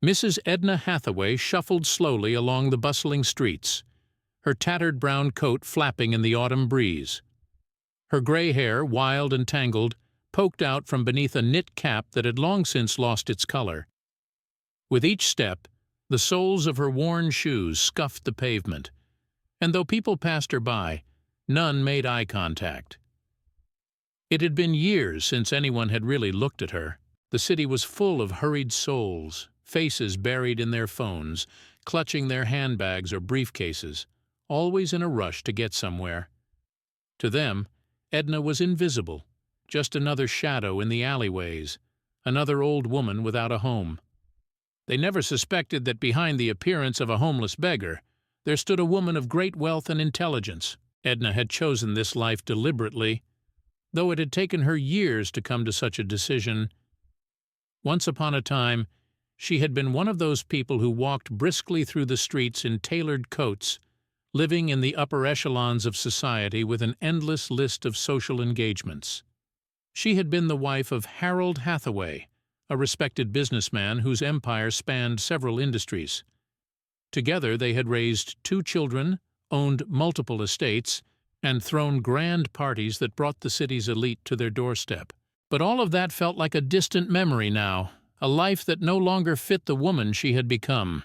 Mrs. Edna Hathaway shuffled slowly along the bustling streets, her tattered brown coat flapping in the autumn breeze. Her gray hair, wild and tangled, poked out from beneath a knit cap that had long since lost its color. With each step, the soles of her worn shoes scuffed the pavement, and though people passed her by, none made eye contact. It had been years since anyone had really looked at her. The city was full of hurried souls, faces buried in their phones, clutching their handbags or briefcases, always in a rush to get somewhere. To them, Edna was invisible, just another shadow in the alleyways, another old woman without a home. They never suspected that behind the appearance of a homeless beggar, there stood a woman of great wealth and intelligence. Edna had chosen this life deliberately, though it had taken her years to come to such a decision. Once upon a time, she had been one of those people who walked briskly through the streets in tailored coats, living in the upper echelons of society with an endless list of social engagements. She had been the wife of Harold Hathaway, a respected businessman whose empire spanned several industries. Together they had raised 2 children, owned multiple estates, and thrown grand parties that brought the city's elite to their doorstep. But all of that felt like a distant memory now, a life that no longer fit the woman she had become.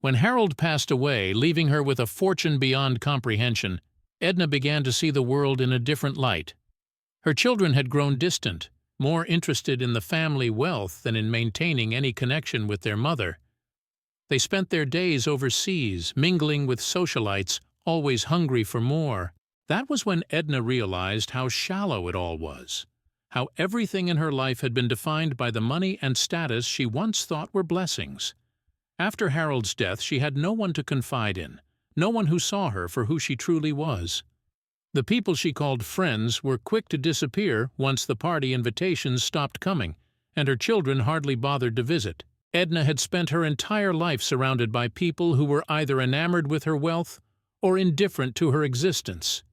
When Harold passed away, leaving her with a fortune beyond comprehension, Edna began to see the world in a different light. Her children had grown distant, more interested in the family wealth than in maintaining any connection with their mother. They spent their days overseas, mingling with socialites, always hungry for more. That was when Edna realized how shallow it all was, how everything in her life had been defined by the money and status she once thought were blessings. After Harold's death, she had no one to confide in, no one who saw her for who she truly was. The people she called friends were quick to disappear once the party invitations stopped coming, and her children hardly bothered to visit. Edna had spent her entire life surrounded by people who were either enamored with her wealth or indifferent to her existence.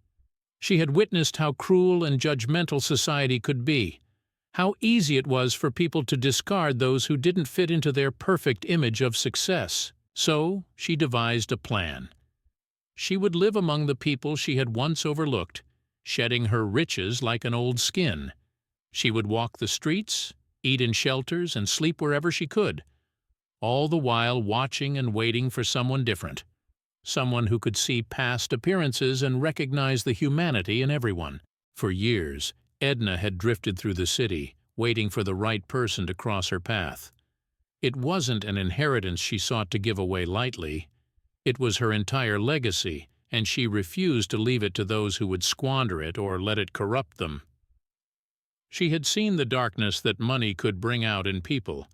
She had witnessed how cruel and judgmental society could be, how easy it was for people to discard those who didn't fit into their perfect image of success. So she devised a plan. She would live among the people she had once overlooked, shedding her riches like an old skin. She would walk the streets, eat in shelters, and sleep wherever she could, all the while watching and waiting for someone different, someone who could see past appearances and recognize the humanity in everyone. For years, Edna had drifted through the city, waiting for the right person to cross her path. It wasn't an inheritance she sought to give away lightly. It was her entire legacy, and she refused to leave it to those who would squander it or let it corrupt them. She had seen the darkness that money could bring out in people,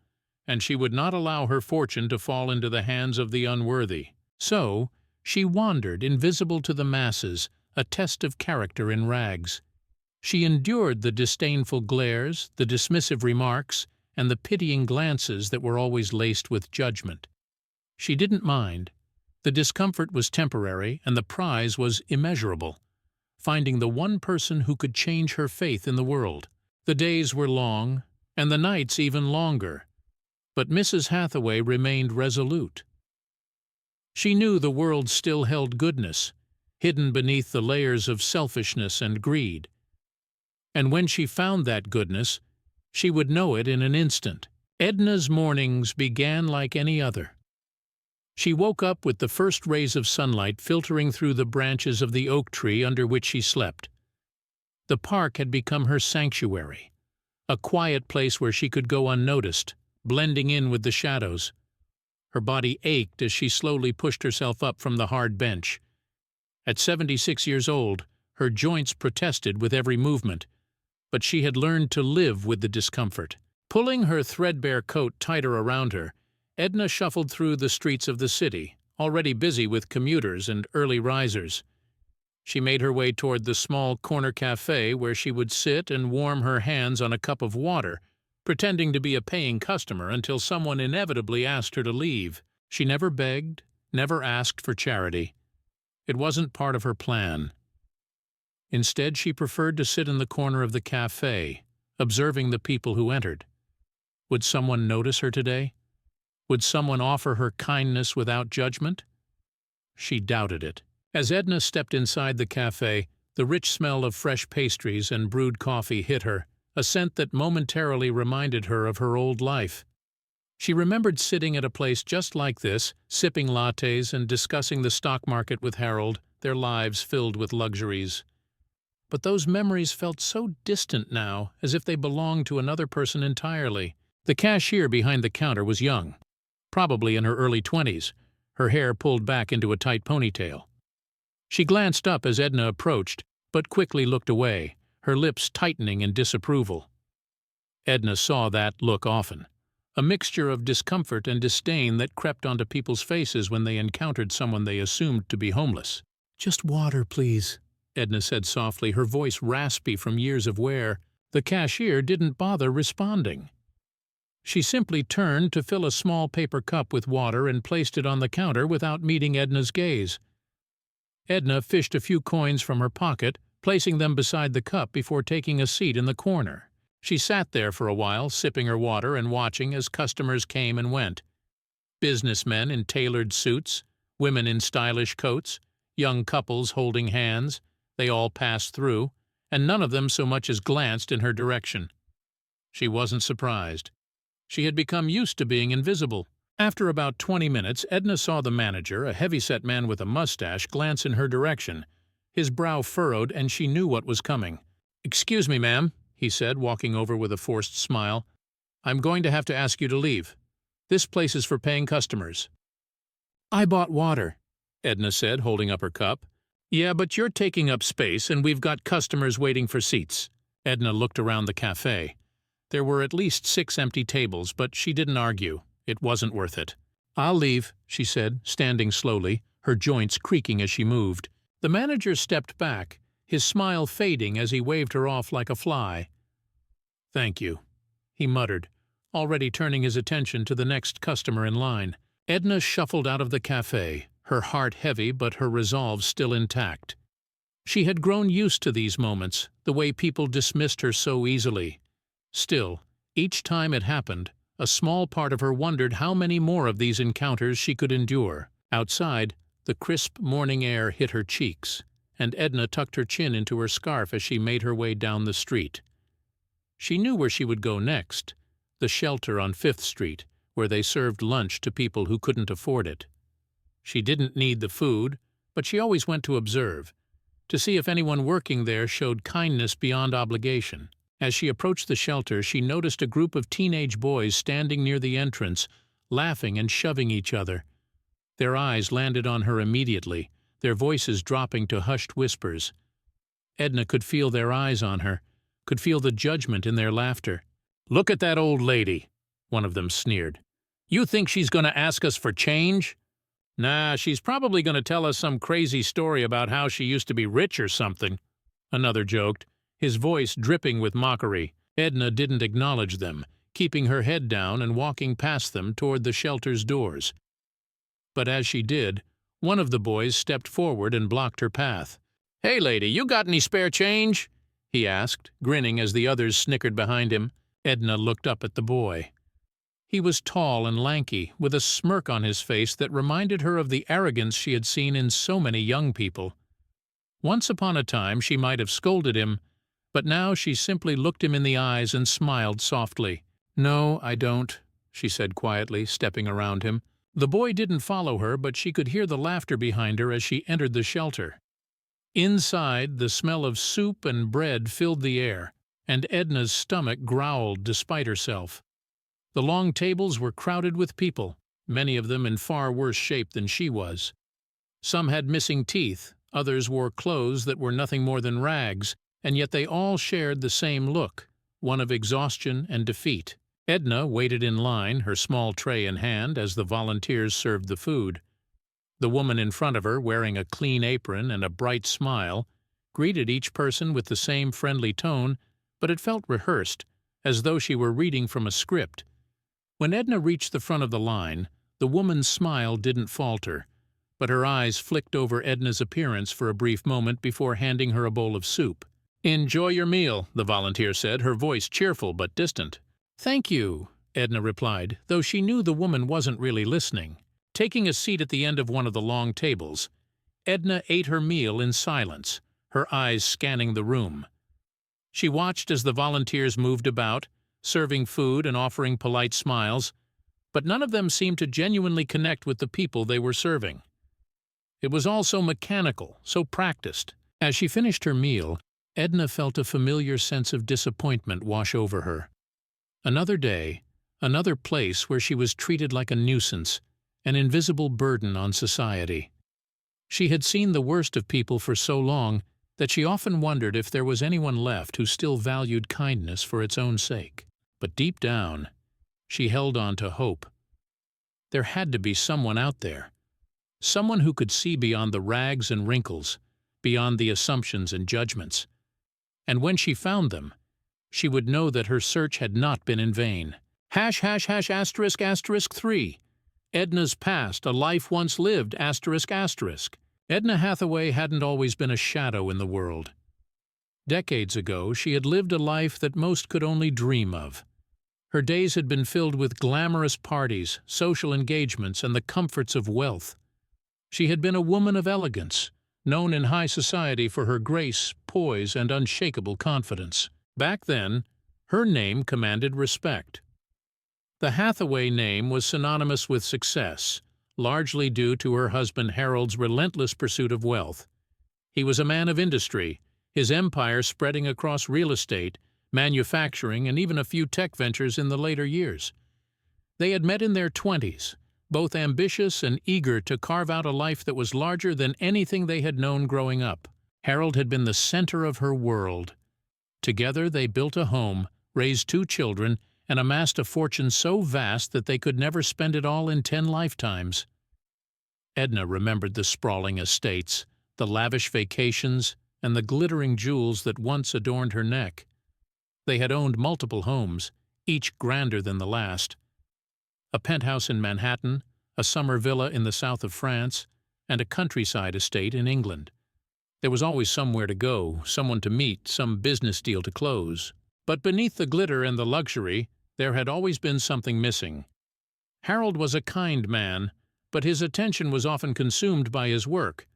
and she would not allow her fortune to fall into the hands of the unworthy. So, she wandered, invisible to the masses, a test of character in rags. She endured the disdainful glares, the dismissive remarks, and the pitying glances that were always laced with judgment. She didn't mind. The discomfort was temporary, and the prize was immeasurable, finding the one person who could change her faith in the world. The days were long, and the nights even longer, but Mrs. Hathaway remained resolute. She knew the world still held goodness, hidden beneath the layers of selfishness and greed. And when she found that goodness, she would know it in an instant. Edna's mornings began like any other. She woke up with the first rays of sunlight filtering through the branches of the oak tree under which she slept. The park had become her sanctuary, a quiet place where she could go unnoticed, blending in with the shadows. Her body ached as she slowly pushed herself up from the hard bench. At 76 years old, her joints protested with every movement, but she had learned to live with the discomfort. Pulling her threadbare coat tighter around her, Edna shuffled through the streets of the city, already busy with commuters and early risers. She made her way toward the small corner cafe where she would sit and warm her hands on a cup of water, pretending to be a paying customer until someone inevitably asked her to leave. She never begged, never asked for charity. It wasn't part of her plan. Instead, she preferred to sit in the corner of the cafe, observing the people who entered. Would someone notice her today? Would someone offer her kindness without judgment? She doubted it. As Edna stepped inside the cafe, the rich smell of fresh pastries and brewed coffee hit her, a scent that momentarily reminded her of her old life. She remembered sitting at a place just like this, sipping lattes and discussing the stock market with Harold, their lives filled with luxuries. But those memories felt so distant now, as if they belonged to another person entirely. The cashier behind the counter was young, probably in her early 20s, her hair pulled back into a tight ponytail. She glanced up as Edna approached, but quickly looked away, her lips tightening in disapproval. Edna saw that look often, a mixture of discomfort and disdain that crept onto people's faces when they encountered someone they assumed to be homeless. "Just water, please," Edna said softly, her voice raspy from years of wear. The cashier didn't bother responding. She simply turned to fill a small paper cup with water and placed it on the counter without meeting Edna's gaze. Edna fished a few coins from her pocket, placing them beside the cup before taking a seat in the corner. She sat there for a while, sipping her water and watching as customers came and went. Businessmen in tailored suits, women in stylish coats, young couples holding hands, they all passed through, and none of them so much as glanced in her direction. She wasn't surprised. She had become used to being invisible. After about 20 minutes, Edna saw the manager, a heavy-set man with a mustache, glance in her direction. His brow furrowed, and she knew what was coming. "Excuse me, ma'am," he said, walking over with a forced smile. "I'm going to have to ask you to leave. This place is for paying customers." "I bought water," Edna said, holding up her cup. "Yeah, but you're taking up space, and we've got customers waiting for seats." Edna looked around the cafe. There were at least 6 empty tables, but she didn't argue. It wasn't worth it. "I'll leave," she said, standing slowly, her joints creaking as she moved. The manager stepped back, his smile fading as he waved her off like a fly. "Thank you," he muttered, already turning his attention to the next customer in line. Edna shuffled out of the cafe, her heart heavy but her resolve still intact. She had grown used to these moments, the way people dismissed her so easily. Still, each time it happened, a small part of her wondered how many more of these encounters she could endure. Outside, the crisp morning air hit her cheeks, and Edna tucked her chin into her scarf as she made her way down the street. She knew where she would go next, the shelter on 5th Street, where they served lunch to people who couldn't afford it. She didn't need the food, but she always went to observe, to see if anyone working there showed kindness beyond obligation. As she approached the shelter, she noticed a group of teenage boys standing near the entrance, laughing and shoving each other. Their eyes landed on her immediately, their voices dropping to hushed whispers. Edna could feel their eyes on her, could feel the judgment in their laughter. "Look at that old lady," one of them sneered. "You think she's going to ask us for change? Nah, she's probably going to tell us some crazy story about how she used to be rich or something," another joked, his voice dripping with mockery. Edna didn't acknowledge them, keeping her head down and walking past them toward the shelter's doors. But as she did, one of the boys stepped forward and blocked her path. "Hey, lady, you got any spare change?" he asked, grinning as the others snickered behind him. Edna looked up at the boy. He was tall and lanky, with a smirk on his face that reminded her of the arrogance she had seen in so many young people. Once upon a time she might have scolded him, but now she simply looked him in the eyes and smiled softly. "No, I don't," she said quietly, stepping around him. The boy didn't follow her, but she could hear the laughter behind her as she entered the shelter. Inside, the smell of soup and bread filled the air, and Edna's stomach growled despite herself. The long tables were crowded with people, many of them in far worse shape than she was. Some had missing teeth, others wore clothes that were nothing more than rags, and yet they all shared the same look, one of exhaustion and defeat. Edna waited in line, her small tray in hand, as the volunteers served the food. The woman in front of her, wearing a clean apron and a bright smile, greeted each person with the same friendly tone, but it felt rehearsed, as though she were reading from a script. When Edna reached the front of the line, the woman's smile didn't falter, but her eyes flicked over Edna's appearance for a brief moment before handing her a bowl of soup. "Enjoy your meal," the volunteer said, her voice cheerful but distant. "Thank you," Edna replied, though she knew the woman wasn't really listening. Taking a seat at the end of one of the long tables, Edna ate her meal in silence, her eyes scanning the room. She watched as the volunteers moved about, serving food and offering polite smiles, but none of them seemed to genuinely connect with the people they were serving. It was all so mechanical, so practiced. As she finished her meal, Edna felt a familiar sense of disappointment wash over her. Another day, another place where she was treated like a nuisance, an invisible burden on society. She had seen the worst of people for so long that she often wondered if there was anyone left who still valued kindness for its own sake. But deep down, she held on to hope. There had to be someone out there, someone who could see beyond the rags and wrinkles, beyond the assumptions and judgments. And when she found them, she would know that her search had not been in vain. ##*3. Edna's past, a life once lived, ***. Edna Hathaway hadn't always been a shadow in the world. Decades ago, she had lived a life that most could only dream of. Her days had been filled with glamorous parties, social engagements, and the comforts of wealth. She had been a woman of elegance, known in high society for her grace, poise, and unshakable confidence. Back then, her name commanded respect. The Hathaway name was synonymous with success, largely due to her husband Harold's relentless pursuit of wealth. He was a man of industry, his empire spreading across real estate, manufacturing, and even a few tech ventures in the later years. They had met in their 20s, both ambitious and eager to carve out a life that was larger than anything they had known growing up. Harold had been the center of her world. Together they built a home, raised 2 children, and amassed a fortune so vast that they could never spend it all in 10 lifetimes. Edna remembered the sprawling estates, the lavish vacations, and the glittering jewels that once adorned her neck. They had owned multiple homes, each grander than the last. A penthouse in Manhattan, a summer villa in the south of France, and a countryside estate in England. There was always somewhere to go, someone to meet, some business deal to close. But beneath the glitter and the luxury, there had always been something missing. Harold was a kind man, but his attention was often consumed by his work.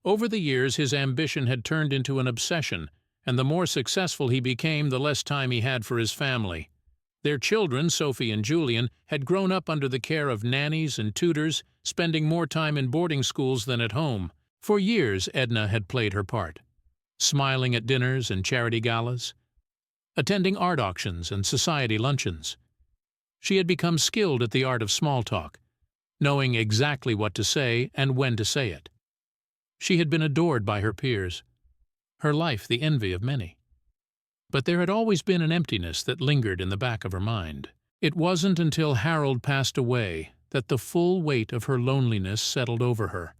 Over the years, his ambition had turned into an obsession, and the more successful he became, the less time he had for his family. Their children, Sophie and Julian, had grown up under the care of nannies and tutors, spending more time in boarding schools than at home. For years, Edna had played her part, smiling at dinners and charity galas, attending art auctions and society luncheons. She had become skilled at the art of small talk, knowing exactly what to say and when to say it. She had been adored by her peers, her life the envy of many. But there had always been an emptiness that lingered in the back of her mind. It wasn't until Harold passed away that the full weight of her loneliness settled over her.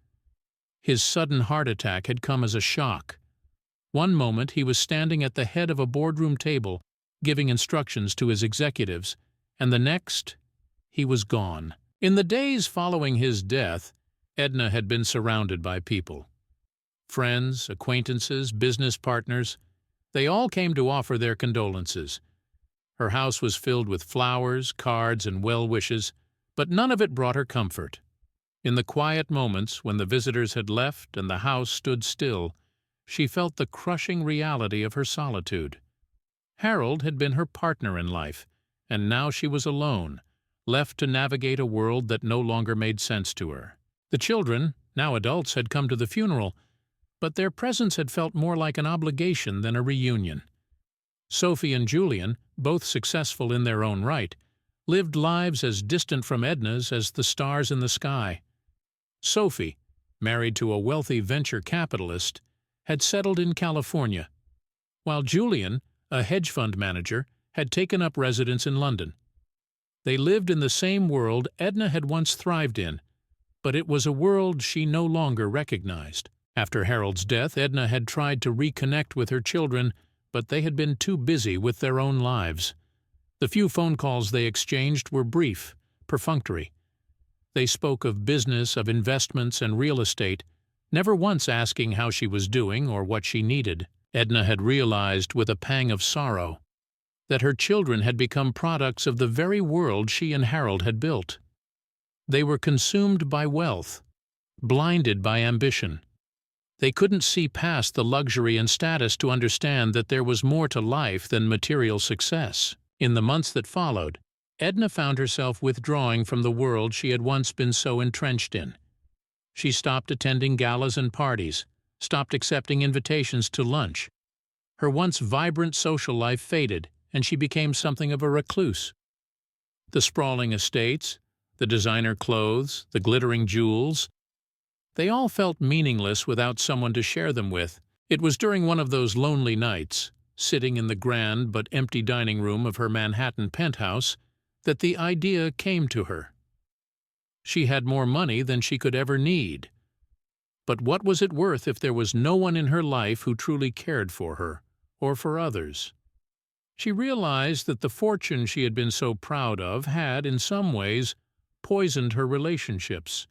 His sudden heart attack had come as a shock. One moment he was standing at the head of a boardroom table, giving instructions to his executives, and the next, he was gone. In the days following his death, Edna had been surrounded by people. Friends, acquaintances, business partners, they all came to offer their condolences. Her house was filled with flowers, cards, and well wishes, but none of it brought her comfort. In the quiet moments when the visitors had left and the house stood still, she felt the crushing reality of her solitude. Harold had been her partner in life, and now she was alone, left to navigate a world that no longer made sense to her. The children, now adults, had come to the funeral, but their presence had felt more like an obligation than a reunion. Sophie and Julian, both successful in their own right, lived lives as distant from Edna's as the stars in the sky. Sophie, married to a wealthy venture capitalist, had settled in California, while Julian, a hedge fund manager, had taken up residence in London. They lived in the same world Edna had once thrived in, but it was a world she no longer recognized. After Harold's death, Edna had tried to reconnect with her children, but they had been too busy with their own lives. The few phone calls they exchanged were brief, perfunctory. They spoke of business, of investments, and real estate, never once asking how she was doing or what she needed. Edna had realized with a pang of sorrow that her children had become products of the very world she and Harold had built. They were consumed by wealth, blinded by ambition. They couldn't see past the luxury and status to understand that there was more to life than material success. In the months that followed, Edna found herself withdrawing from the world she had once been so entrenched in. She stopped attending galas and parties, stopped accepting invitations to lunch. Her once vibrant social life faded, and she became something of a recluse. The sprawling estates, the designer clothes, the glittering jewels, they all felt meaningless without someone to share them with. It was during one of those lonely nights, sitting in the grand but empty dining room of her Manhattan penthouse, that the idea came to her. She had more money than she could ever need. But what was it worth if there was no one in her life who truly cared for her, or for others? She realized that the fortune she had been so proud of had, in some ways, poisoned her relationships.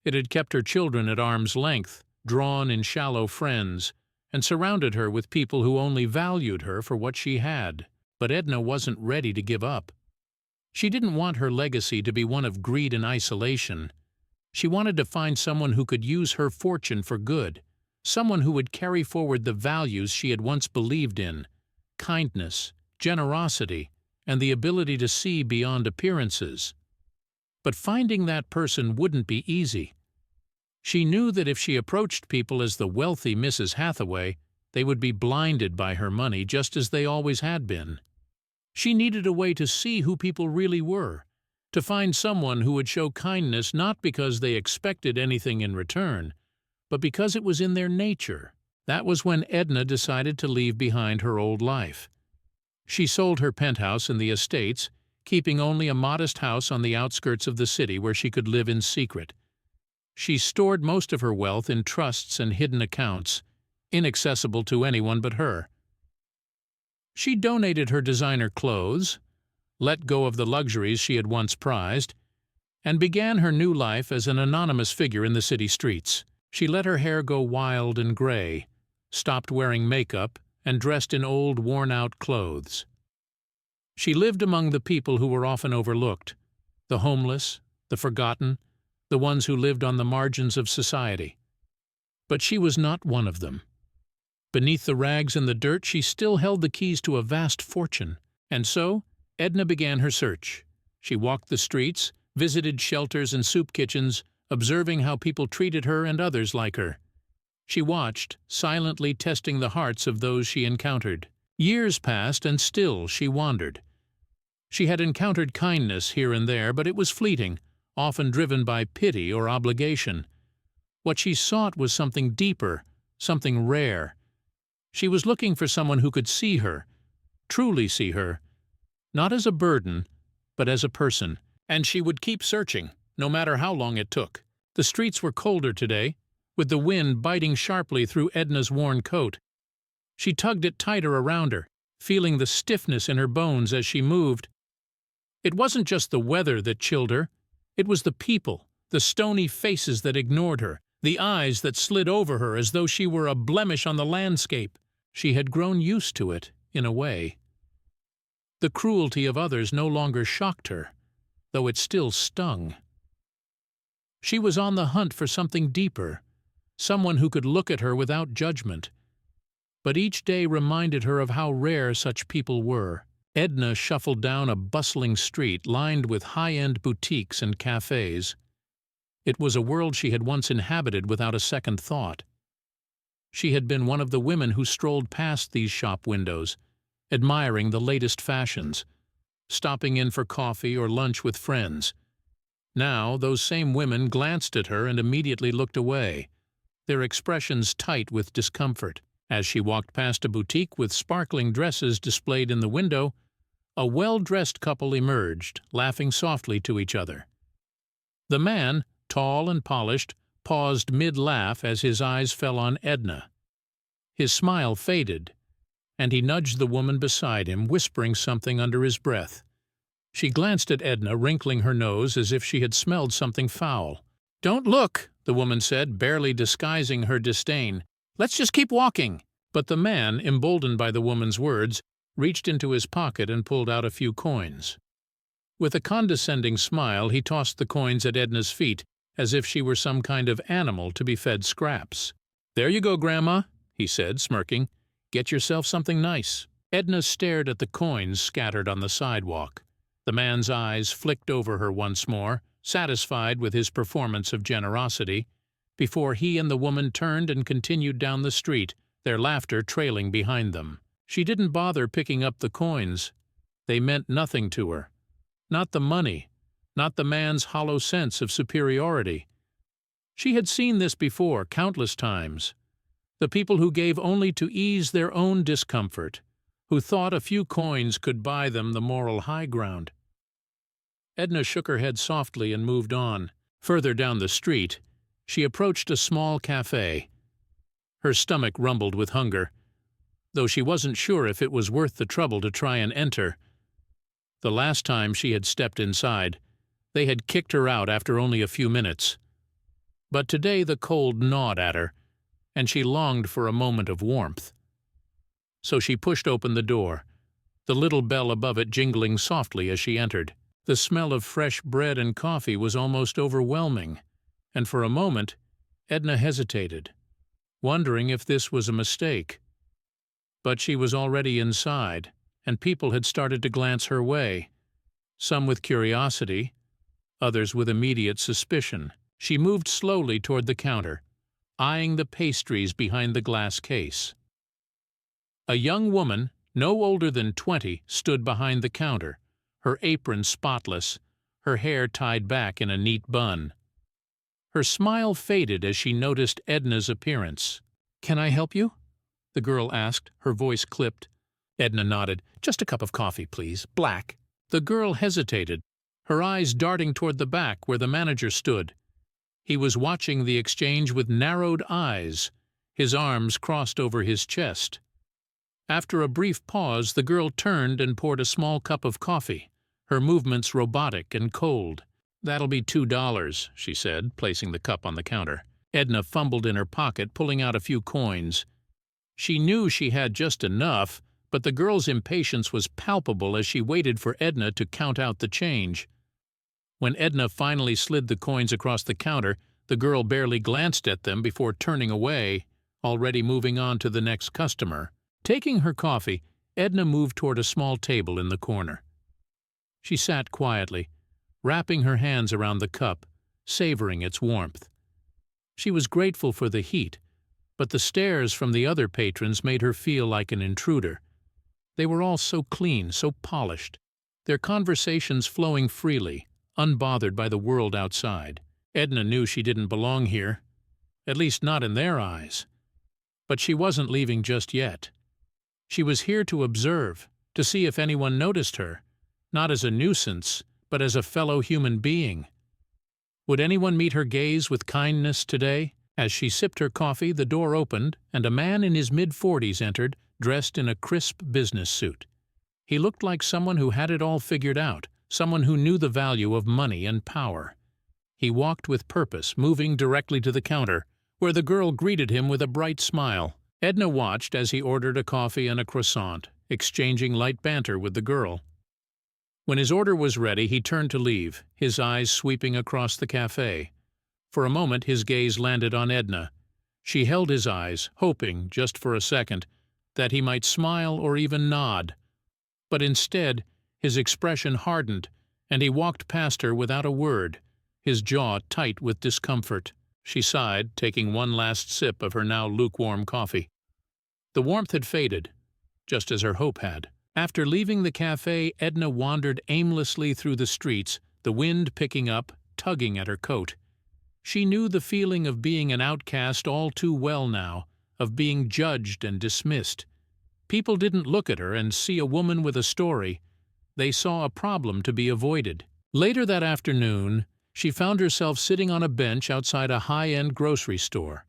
It had kept her children at arm's length, drawn in shallow friends, and surrounded her with people who only valued her for what she had. But Edna wasn't ready to give up. She didn't want her legacy to be one of greed and isolation. She wanted to find someone who could use her fortune for good, someone who would carry forward the values she had once believed in: kindness, generosity, and the ability to see beyond appearances. But finding that person wouldn't be easy. She knew that if she approached people as the wealthy Mrs. Hathaway, they would be blinded by her money just as they always had been. She needed a way to see who people really were, to find someone who would show kindness not because they expected anything in return, but because it was in their nature. That was when Edna decided to leave behind her old life. She sold her penthouse in the estates, keeping only a modest house on the outskirts of the city where she could live in secret. She stored most of her wealth in trusts and hidden accounts, inaccessible to anyone but her. She donated her designer clothes, let go of the luxuries she had once prized, and began her new life as an anonymous figure in the city streets. She let her hair go wild and gray, stopped wearing makeup, and dressed in old, worn-out clothes. She lived among the people who were often overlooked, the homeless, the forgotten, the ones who lived on the margins of society. But she was not one of them. Beneath the rags and the dirt, she still held the keys to a vast fortune. And so, Edna began her search. She walked the streets, visited shelters and soup kitchens, observing how people treated her and others like her. She watched, silently testing the hearts of those she encountered. Years passed, and still she wandered. She had encountered kindness here and there, but it was fleeting, often driven by pity or obligation. What she sought was something deeper, something rare. She was looking for someone who could see her, truly see her, not as a burden, but as a person. And she would keep searching, no matter how long it took. The streets were colder today, with the wind biting sharply through Edna's worn coat. She tugged it tighter around her, feeling the stiffness in her bones as she moved. It wasn't just the weather that chilled her. It was the people, the stony faces that ignored her, the eyes that slid over her as though she were a blemish on the landscape. She had grown used to it, in a way. The cruelty of others no longer shocked her, though it still stung. She was on the hunt for something deeper, someone who could look at her without judgment. But each day reminded her of how rare such people were. Edna shuffled down a bustling street lined with high-end boutiques and cafes. It was a world she had once inhabited without a second thought. She had been one of the women who strolled past these shop windows, admiring the latest fashions, stopping in for coffee or lunch with friends. Now, those same women glanced at her and immediately looked away, their expressions tight with discomfort. As she walked past a boutique with sparkling dresses displayed in the window, a well-dressed couple emerged, laughing softly to each other. The man, tall and polished, paused mid-laugh as his eyes fell on Edna. His smile faded, and he nudged the woman beside him, whispering something under his breath. She glanced at Edna, wrinkling her nose as if she had smelled something foul. "Don't look," the woman said, barely disguising her disdain. "Let's just keep walking." But the man, emboldened by the woman's words, reached into his pocket and pulled out a few coins. With a condescending smile, he tossed the coins at Edna's feet, as if she were some kind of animal to be fed scraps. "There you go, Grandma," he said, smirking. "Get yourself something nice." Edna stared at the coins scattered on the sidewalk. The man's eyes flicked over her once more, satisfied with his performance of generosity, before he and the woman turned and continued down the street, their laughter trailing behind them. She didn't bother picking up the coins. They meant nothing to her. Not the money, not the man's hollow sense of superiority. She had seen this before countless times. The people who gave only to ease their own discomfort, who thought a few coins could buy them the moral high ground. Edna shook her head softly and moved on. Further down the street, she approached a small cafe. Her stomach rumbled with hunger, though she wasn't sure if it was worth the trouble to try and enter. The last time she had stepped inside, they had kicked her out after only a few minutes. But today the cold gnawed at her, and she longed for a moment of warmth. So she pushed open the door, the little bell above it jingling softly as she entered. The smell of fresh bread and coffee was almost overwhelming, and for a moment Edna hesitated, wondering if this was a mistake. But she was already inside, and people had started to glance her way, some with curiosity, others with immediate suspicion. She moved slowly toward the counter, eyeing the pastries behind the glass case. A young woman, no older than 20, stood behind the counter, her apron spotless, her hair tied back in a neat bun. Her smile faded as she noticed Edna's appearance. "Can I help you?" the girl asked, her voice clipped. Edna nodded. "Just a cup of coffee, please. Black." The girl hesitated, her eyes darting toward the back where the manager stood. He was watching the exchange with narrowed eyes, his arms crossed over his chest. After a brief pause, the girl turned and poured a small cup of coffee, her movements robotic and cold. "That'll be $2, she said, placing the cup on the counter. Edna fumbled in her pocket, pulling out a few coins. She knew she had just enough, but the girl's impatience was palpable as she waited for Edna to count out the change. When Edna finally slid the coins across the counter, the girl barely glanced at them before turning away, already moving on to the next customer. Taking her coffee, Edna moved toward a small table in the corner. She sat quietly, wrapping her hands around the cup, savoring its warmth. She was grateful for the heat, but the stares from the other patrons made her feel like an intruder. They were all so clean, so polished, their conversations flowing freely, unbothered by the world outside. Edna knew she didn't belong here, at least not in their eyes. But she wasn't leaving just yet. She was here to observe, to see if anyone noticed her, not as a nuisance, but as a fellow human being. Would anyone meet her gaze with kindness today? As she sipped her coffee, the door opened, and a man in his mid-40s entered, dressed in a crisp business suit. He looked like someone who had it all figured out, someone who knew the value of money and power. He walked with purpose, moving directly to the counter, where the girl greeted him with a bright smile. Edna watched as he ordered a coffee and a croissant, exchanging light banter with the girl. When his order was ready, he turned to leave, his eyes sweeping across the cafe. For a moment his gaze landed on Edna. She held his eyes, hoping, just for a second, that he might smile or even nod. But instead, his expression hardened, and he walked past her without a word, his jaw tight with discomfort. She sighed, taking one last sip of her now lukewarm coffee. The warmth had faded, just as her hope had. After leaving the cafe, Edna wandered aimlessly through the streets, the wind picking up, tugging at her coat. She knew the feeling of being an outcast all too well now, of being judged and dismissed. People didn't look at her and see a woman with a story. They saw a problem to be avoided. Later that afternoon, she found herself sitting on a bench outside a high-end grocery store.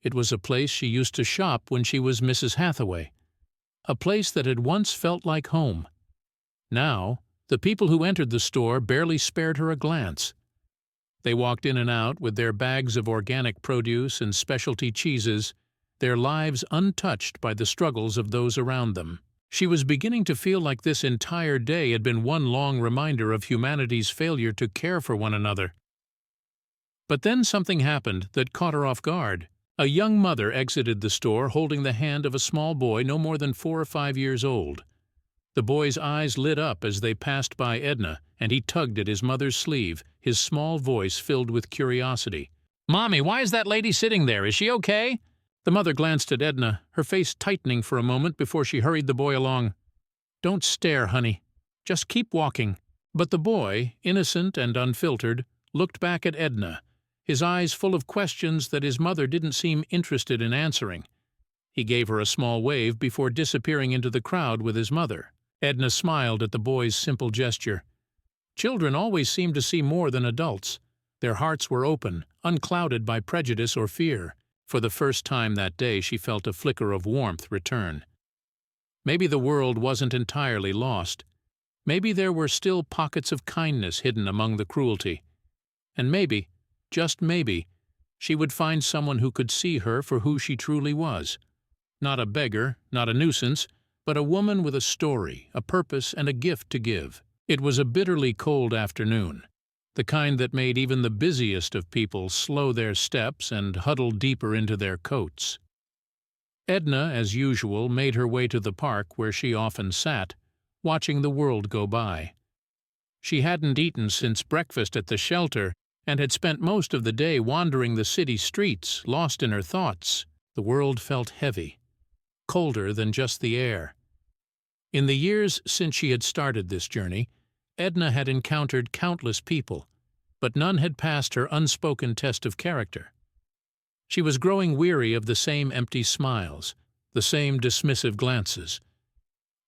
It was a place she used to shop when she was Mrs. Hathaway, a place that had once felt like home. Now, the people who entered the store barely spared her a glance. They walked in and out with their bags of organic produce and specialty cheeses, their lives untouched by the struggles of those around them. She was beginning to feel like this entire day had been one long reminder of humanity's failure to care for one another. But then something happened that caught her off guard. A young mother exited the store holding the hand of a small boy no more than 4 or 5 years old. The boy's eyes lit up as they passed by Edna, and he tugged at his mother's sleeve, his small voice filled with curiosity. "Mommy, why is that lady sitting there? Is she okay?" The mother glanced at Edna, her face tightening for a moment before she hurried the boy along. "Don't stare, honey. Just keep walking." But the boy, innocent and unfiltered, looked back at Edna, his eyes full of questions that his mother didn't seem interested in answering. He gave her a small wave before disappearing into the crowd with his mother. Edna smiled at the boy's simple gesture. Children always seem to see more than adults. Their hearts were open, unclouded by prejudice or fear. For the first time that day she felt a flicker of warmth return. Maybe the world wasn't entirely lost. Maybe there were still pockets of kindness hidden among the cruelty. And maybe, just maybe, she would find someone who could see her for who she truly was. Not a beggar, not a nuisance, but a woman with a story, a purpose, and a gift to give. It was a bitterly cold afternoon, the kind that made even the busiest of people slow their steps and huddle deeper into their coats. Edna, as usual, made her way to the park where she often sat, watching the world go by. She hadn't eaten since breakfast at the shelter and had spent most of the day wandering the city streets, lost in her thoughts. The world felt heavy, colder than just the air. In the years since she had started this journey, Edna had encountered countless people, but none had passed her unspoken test of character. She was growing weary of the same empty smiles, the same dismissive glances.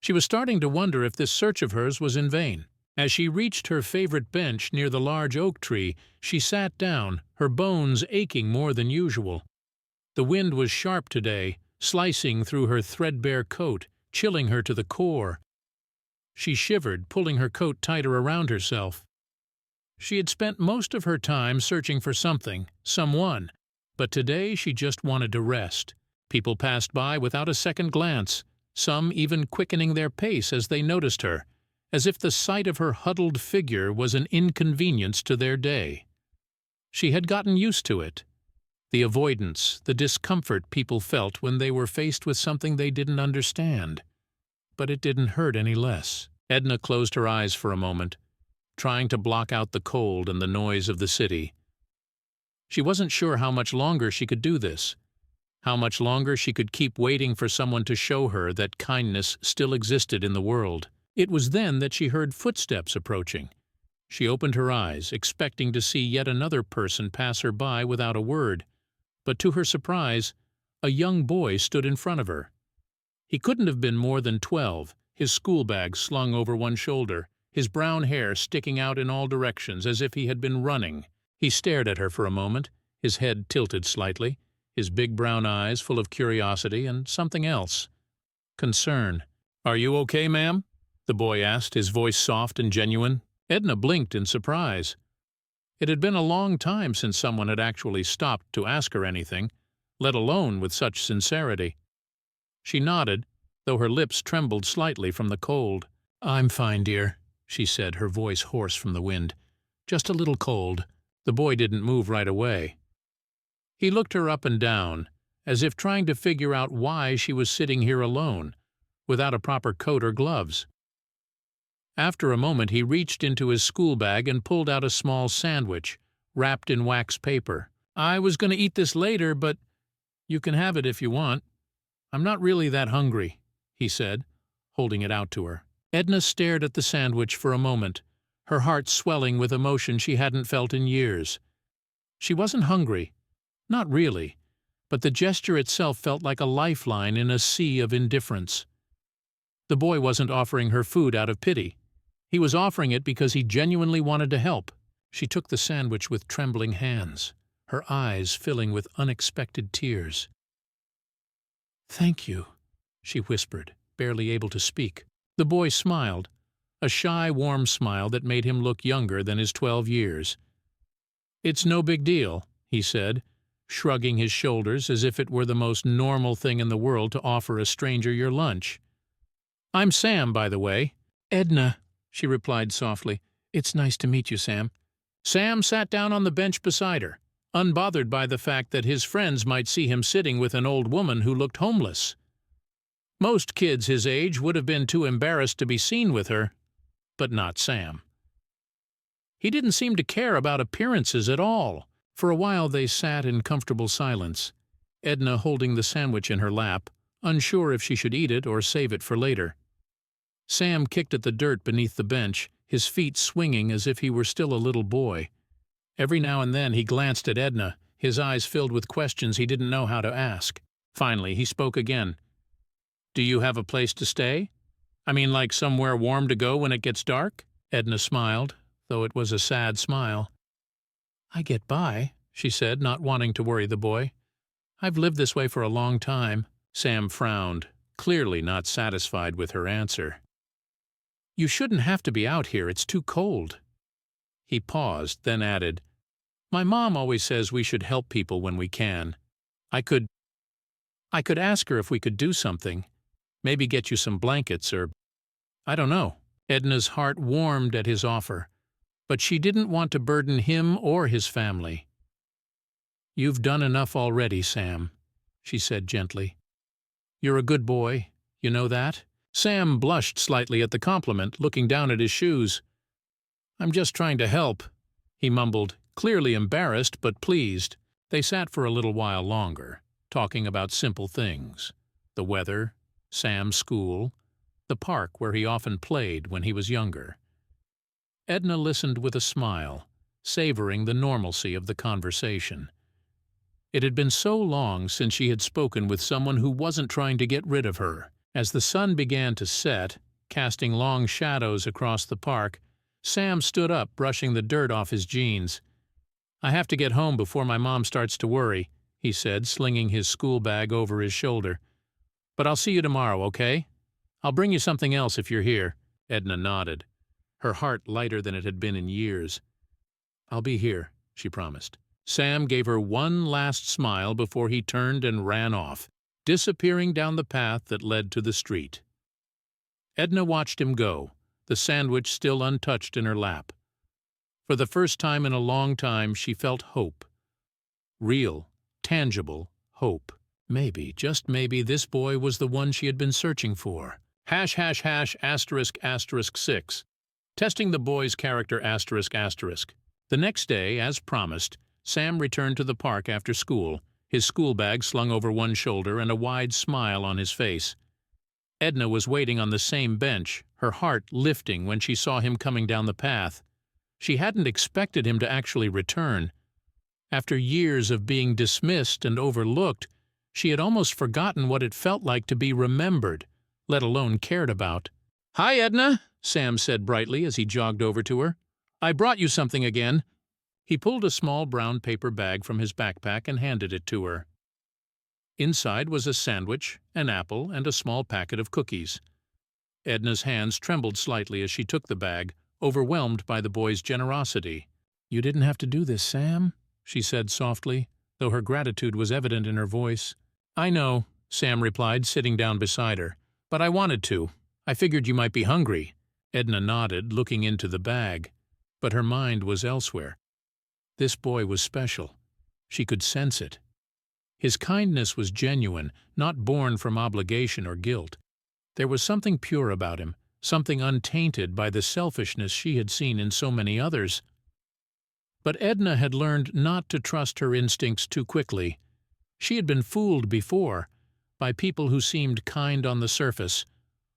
She was starting to wonder if this search of hers was in vain. As she reached her favorite bench near the large oak tree, she sat down, her bones aching more than usual. The wind was sharp today, slicing through her threadbare coat, chilling her to the core. She shivered, pulling her coat tighter around herself. She had spent most of her time searching for something, someone, but today she just wanted to rest. People passed by without a second glance, some even quickening their pace as they noticed her, as if the sight of her huddled figure was an inconvenience to their day. She had gotten used to it. The avoidance, the discomfort people felt when they were faced with something they didn't understand. But it didn't hurt any less. Edna closed her eyes for a moment, trying to block out the cold and the noise of the city. She wasn't sure how much longer she could do this, how much longer she could keep waiting for someone to show her that kindness still existed in the world. It was then that she heard footsteps approaching. She opened her eyes, expecting to see yet another person pass her by without a word. But to her surprise, a young boy stood in front of her. He couldn't have been more than 12, his school bag slung over one shoulder, his brown hair sticking out in all directions as if he had been running. He stared at her for a moment, his head tilted slightly, his big brown eyes full of curiosity and something else. Concern. "Are you okay, ma'am?" the boy asked, his voice soft and genuine. Edna blinked in surprise. It had been a long time since someone had actually stopped to ask her anything, let alone with such sincerity. She nodded, though her lips trembled slightly from the cold. "I'm fine, dear," she said, her voice hoarse from the wind. "Just a little cold." The boy didn't move right away. He looked her up and down, as if trying to figure out why she was sitting here alone, without a proper coat or gloves. After a moment he reached into his school bag and pulled out a small sandwich, wrapped in wax paper. "I was going to eat this later, but you can have it if you want. I'm not really that hungry," he said, holding it out to her. Edna stared at the sandwich for a moment, her heart swelling with emotion she hadn't felt in years. She wasn't hungry. Not really, but the gesture itself felt like a lifeline in a sea of indifference. The boy wasn't offering her food out of pity. He was offering it because he genuinely wanted to help. She took the sandwich with trembling hands, her eyes filling with unexpected tears. "Thank you," she whispered, barely able to speak. The boy smiled, a shy, warm smile that made him look younger than his 12 years. "It's no big deal," he said, shrugging his shoulders as if it were the most normal thing in the world to offer a stranger your lunch. I'm Sam, by the way." "Edna," she replied softly. "It's nice to meet you, Sam." Sam sat down on the bench beside her, unbothered by the fact that his friends might see him sitting with an old woman who looked homeless. Most kids his age would have been too embarrassed to be seen with her, but not Sam. He didn't seem to care about appearances at all. For a while they sat in comfortable silence, Edna holding the sandwich in her lap, unsure if she should eat it or save it for later. Sam kicked at the dirt beneath the bench, his feet swinging as if he were still a little boy. Every now and then he glanced at Edna, his eyes filled with questions he didn't know how to ask. Finally, he spoke again. "Do you have a place to stay? I mean, like somewhere warm to go when it gets dark?" Edna smiled, though it was a sad smile. "I get by," she said, not wanting to worry the boy. "I've lived this way for a long time." Sam frowned, clearly not satisfied with her answer. "You shouldn't have to be out here, it's too cold." He paused, then added, "My mom always says we should help people when we can. I could ask her if we could do something. Maybe get you some blankets or I don't know." Edna's heart warmed at his offer, but she didn't want to burden him or his family. "You've done enough already, Sam," she said gently. "You're a good boy, you know that?" Sam blushed slightly at the compliment, looking down at his shoes. "I'm just trying to help," he mumbled, clearly embarrassed but pleased. They sat for a little while longer, talking about simple things: the weather, Sam's school, the park where he often played when he was younger. Edna listened with a smile, savoring the normalcy of the conversation. It had been so long since she had spoken with someone who wasn't trying to get rid of her. As the sun began to set, casting long shadows across the park, Sam stood up, brushing the dirt off his jeans. "I have to get home before my mom starts to worry," he said, slinging his school bag over his shoulder. "But I'll see you tomorrow, okay? I'll bring you something else if you're here." Edna nodded, her heart lighter than it had been in years. "I'll be here," she promised. Sam gave her one last smile before he turned and ran off, disappearing down the path that led to the street. Edna watched him go, the sandwich still untouched in her lap. For the first time in a long time she felt hope. Real, tangible hope. Maybe, just maybe, this boy was the one she had been searching for. ##**6. Testing the boy's character ***. The next day, as promised, Sam returned to the park after school, his school bag slung over one shoulder and a wide smile on his face. Edna was waiting on the same bench, her heart lifting when she saw him coming down the path. She hadn't expected him to actually return. After years of being dismissed and overlooked, she had almost forgotten what it felt like to be remembered, let alone cared about. "Hi, Edna," Sam said brightly as he jogged over to her. "I brought you something again." He pulled a small brown paper bag from his backpack and handed it to her. Inside was a sandwich, an apple, and a small packet of cookies. Edna's hands trembled slightly as she took the bag, overwhelmed by the boy's generosity. "You didn't have to do this, Sam," she said softly, though her gratitude was evident in her voice. "I know," Sam replied, sitting down beside her. "But I wanted to. I figured you might be hungry." Edna nodded, looking into the bag. But her mind was elsewhere. This boy was special. She could sense it. His kindness was genuine, not born from obligation or guilt. There was something pure about him, something untainted by the selfishness she had seen in so many others. But Edna had learned not to trust her instincts too quickly. She had been fooled before by people who seemed kind on the surface,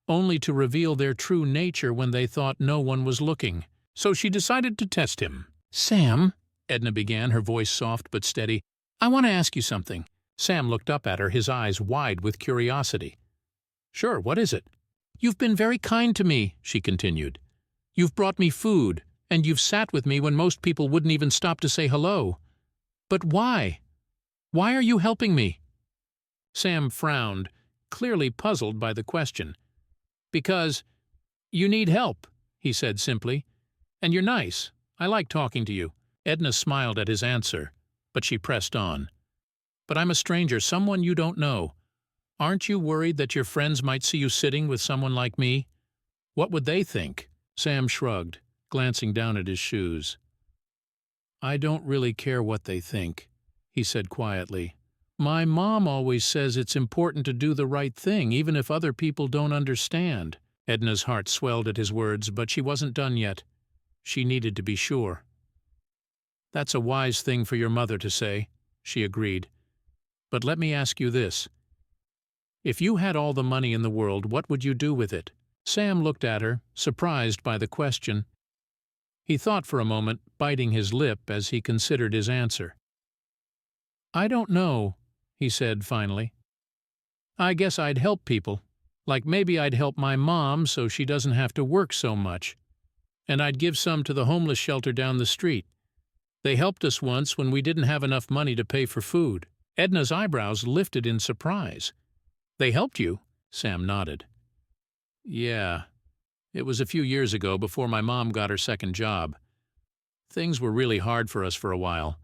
only to reveal their true nature when they thought no one was looking. So she decided to test him. "Sam," Edna began, her voice soft but steady, "I want to ask you something." Sam looked up at her, his eyes wide with curiosity. "Sure, what is it?" "You've been very kind to me," she continued. "You've brought me food, and you've sat with me when most people wouldn't even stop to say hello. But why? Why are you helping me?" Sam frowned, clearly puzzled by the question. "Because you need help," he said simply. "And you're nice. I like talking to you." Edna smiled at his answer, but she pressed on. "But I'm a stranger, someone you don't know. Aren't you worried that your friends might see you sitting with someone like me? What would they think?" Sam shrugged, glancing down at his shoes. "I don't really care what they think," he said quietly. "My mom always says it's important to do the right thing, even if other people don't understand." Edna's heart swelled at his words, but she wasn't done yet. She needed to be sure. "That's a wise thing for your mother to say," she agreed. "But let me ask you this. If you had all the money in the world, what would you do with it?" Sam looked at her, surprised by the question. He thought for a moment, biting his lip as he considered his answer. "I don't know," he said finally. "I guess I'd help people. Like maybe I'd help my mom so she doesn't have to work so much. And I'd give some to the homeless shelter down the street. They helped us once when we didn't have enough money to pay for food." Edna's eyebrows lifted in surprise. "They helped you?" Sam nodded. "Yeah. It was a few years ago, before my mom got her second job. Things were really hard for us for a while,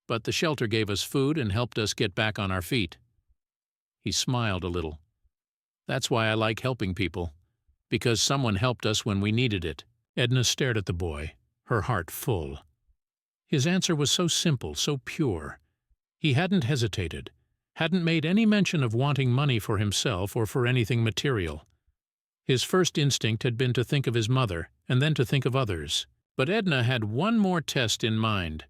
but the shelter gave us food and helped us get back on our feet." He smiled a little. "That's why I like helping people, because someone helped us when we needed it." Edna stared at the boy, her heart full. His answer was so simple, so pure. He hadn't hesitated, hadn't made any mention of wanting money for himself or for anything material. His first instinct had been to think of his mother, and then to think of others. But Edna had one more test in mind.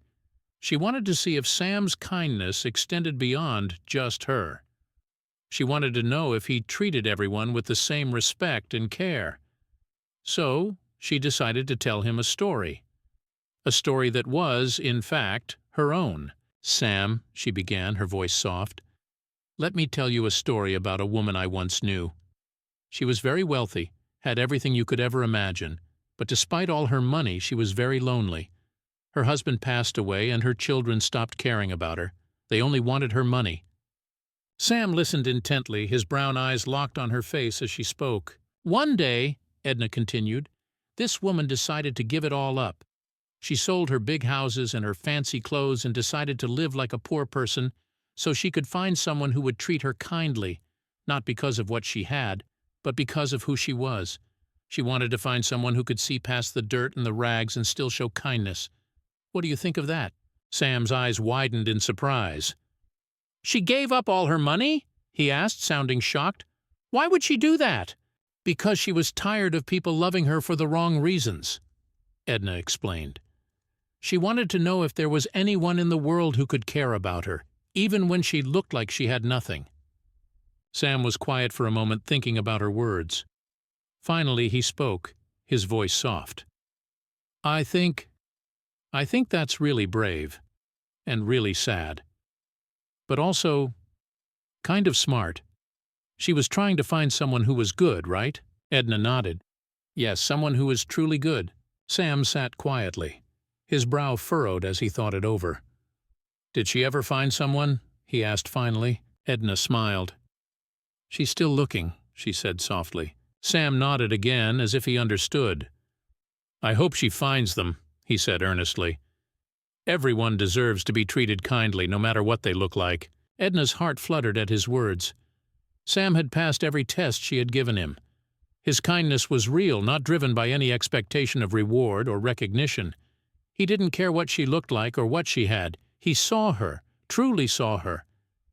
She wanted to see if Sam's kindness extended beyond just her. She wanted to know if he treated everyone with the same respect and care. So she decided to tell him a story. A story that was, in fact, her own. "Sam," she began, her voice soft, "let me tell you a story about a woman I once knew. She was very wealthy, had everything you could ever imagine, but despite all her money, she was very lonely. Her husband passed away, and her children stopped caring about her. They only wanted her money." Sam listened intently, his brown eyes locked on her face as she spoke. "One day," Edna continued, "this woman decided to give it all up. She sold her big houses and her fancy clothes and decided to live like a poor person so she could find someone who would treat her kindly, not because of what she had, but because of who she was. She wanted to find someone who could see past the dirt and the rags and still show kindness. What do you think of that?" Sam's eyes widened in surprise. "She gave up all her money?" he asked, sounding shocked. "Why would she do that?" "Because she was tired of people loving her for the wrong reasons," Edna explained. "She wanted to know if there was anyone in the world who could care about her, even when she looked like she had nothing." Sam was quiet for a moment, thinking about her words. Finally he spoke, his voice soft. I think that's really brave, and really sad. But also kind of smart. She was trying to find someone who was good, right?" Edna nodded. "Yes, someone who was truly good." Sam sat quietly, his brow furrowed as he thought it over. "Did she ever find someone?" he asked finally. Edna smiled. "She's still looking," she said softly. Sam nodded again, as if he understood. "I hope she finds them," he said earnestly. "Everyone deserves to be treated kindly, no matter what they look like." Edna's heart fluttered at his words. Sam had passed every test she had given him. His kindness was real, not driven by any expectation of reward or recognition. He didn't care what she looked like or what she had. He saw her, truly saw her,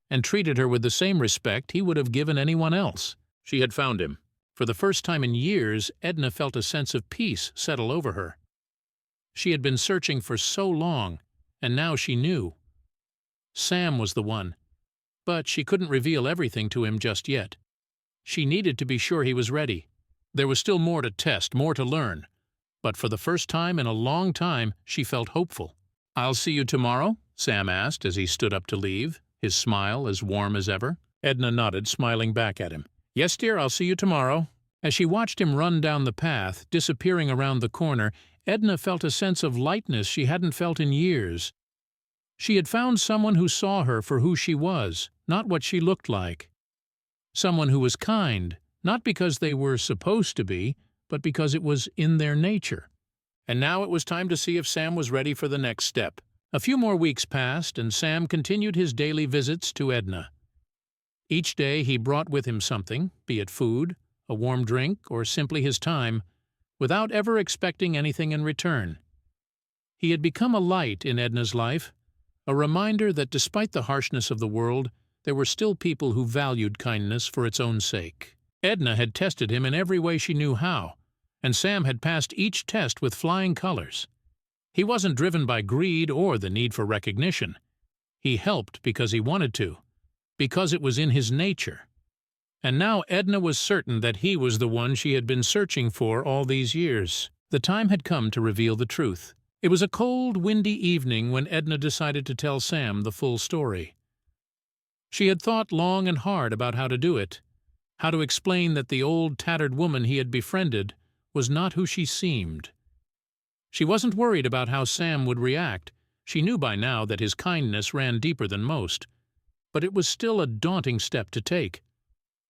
and treated her with the same respect he would have given anyone else. She had found him. For the first time in years, Edna felt a sense of peace settle over her. She had been searching for so long, and now she knew. Sam was the one, but she couldn't reveal everything to him just yet. She needed to be sure he was ready. There was still more to test, more to learn. But for the first time in a long time, she felt hopeful. "I'll see you tomorrow?" Sam asked as he stood up to leave, his smile as warm as ever. Edna nodded, smiling back at him. "Yes, dear, I'll see you tomorrow." As she watched him run down the path, disappearing around the corner, Edna felt a sense of lightness she hadn't felt in years. She had found someone who saw her for who she was, not what she looked like. Someone who was kind, not because they were supposed to be, but because it was in their nature. And now it was time to see if Sam was ready for the next step. A few more weeks passed, and Sam continued his daily visits to Edna. Each day he brought with him something, be it food, a warm drink, or simply his time, without ever expecting anything in return. He had become a light in Edna's life, a reminder that despite the harshness of the world, there were still people who valued kindness for its own sake. Edna had tested him in every way she knew how, and Sam had passed each test with flying colors. He wasn't driven by greed or the need for recognition. He helped because he wanted to, because it was in his nature. And now Edna was certain that he was the one she had been searching for all these years. The time had come to reveal the truth. It was a cold, windy evening when Edna decided to tell Sam the full story. She had thought long and hard about how to do it, how to explain that the old, tattered woman he had befriended was not who she seemed. She wasn't worried about how Sam would react. She knew by now that his kindness ran deeper than most. But it was still a daunting step to take.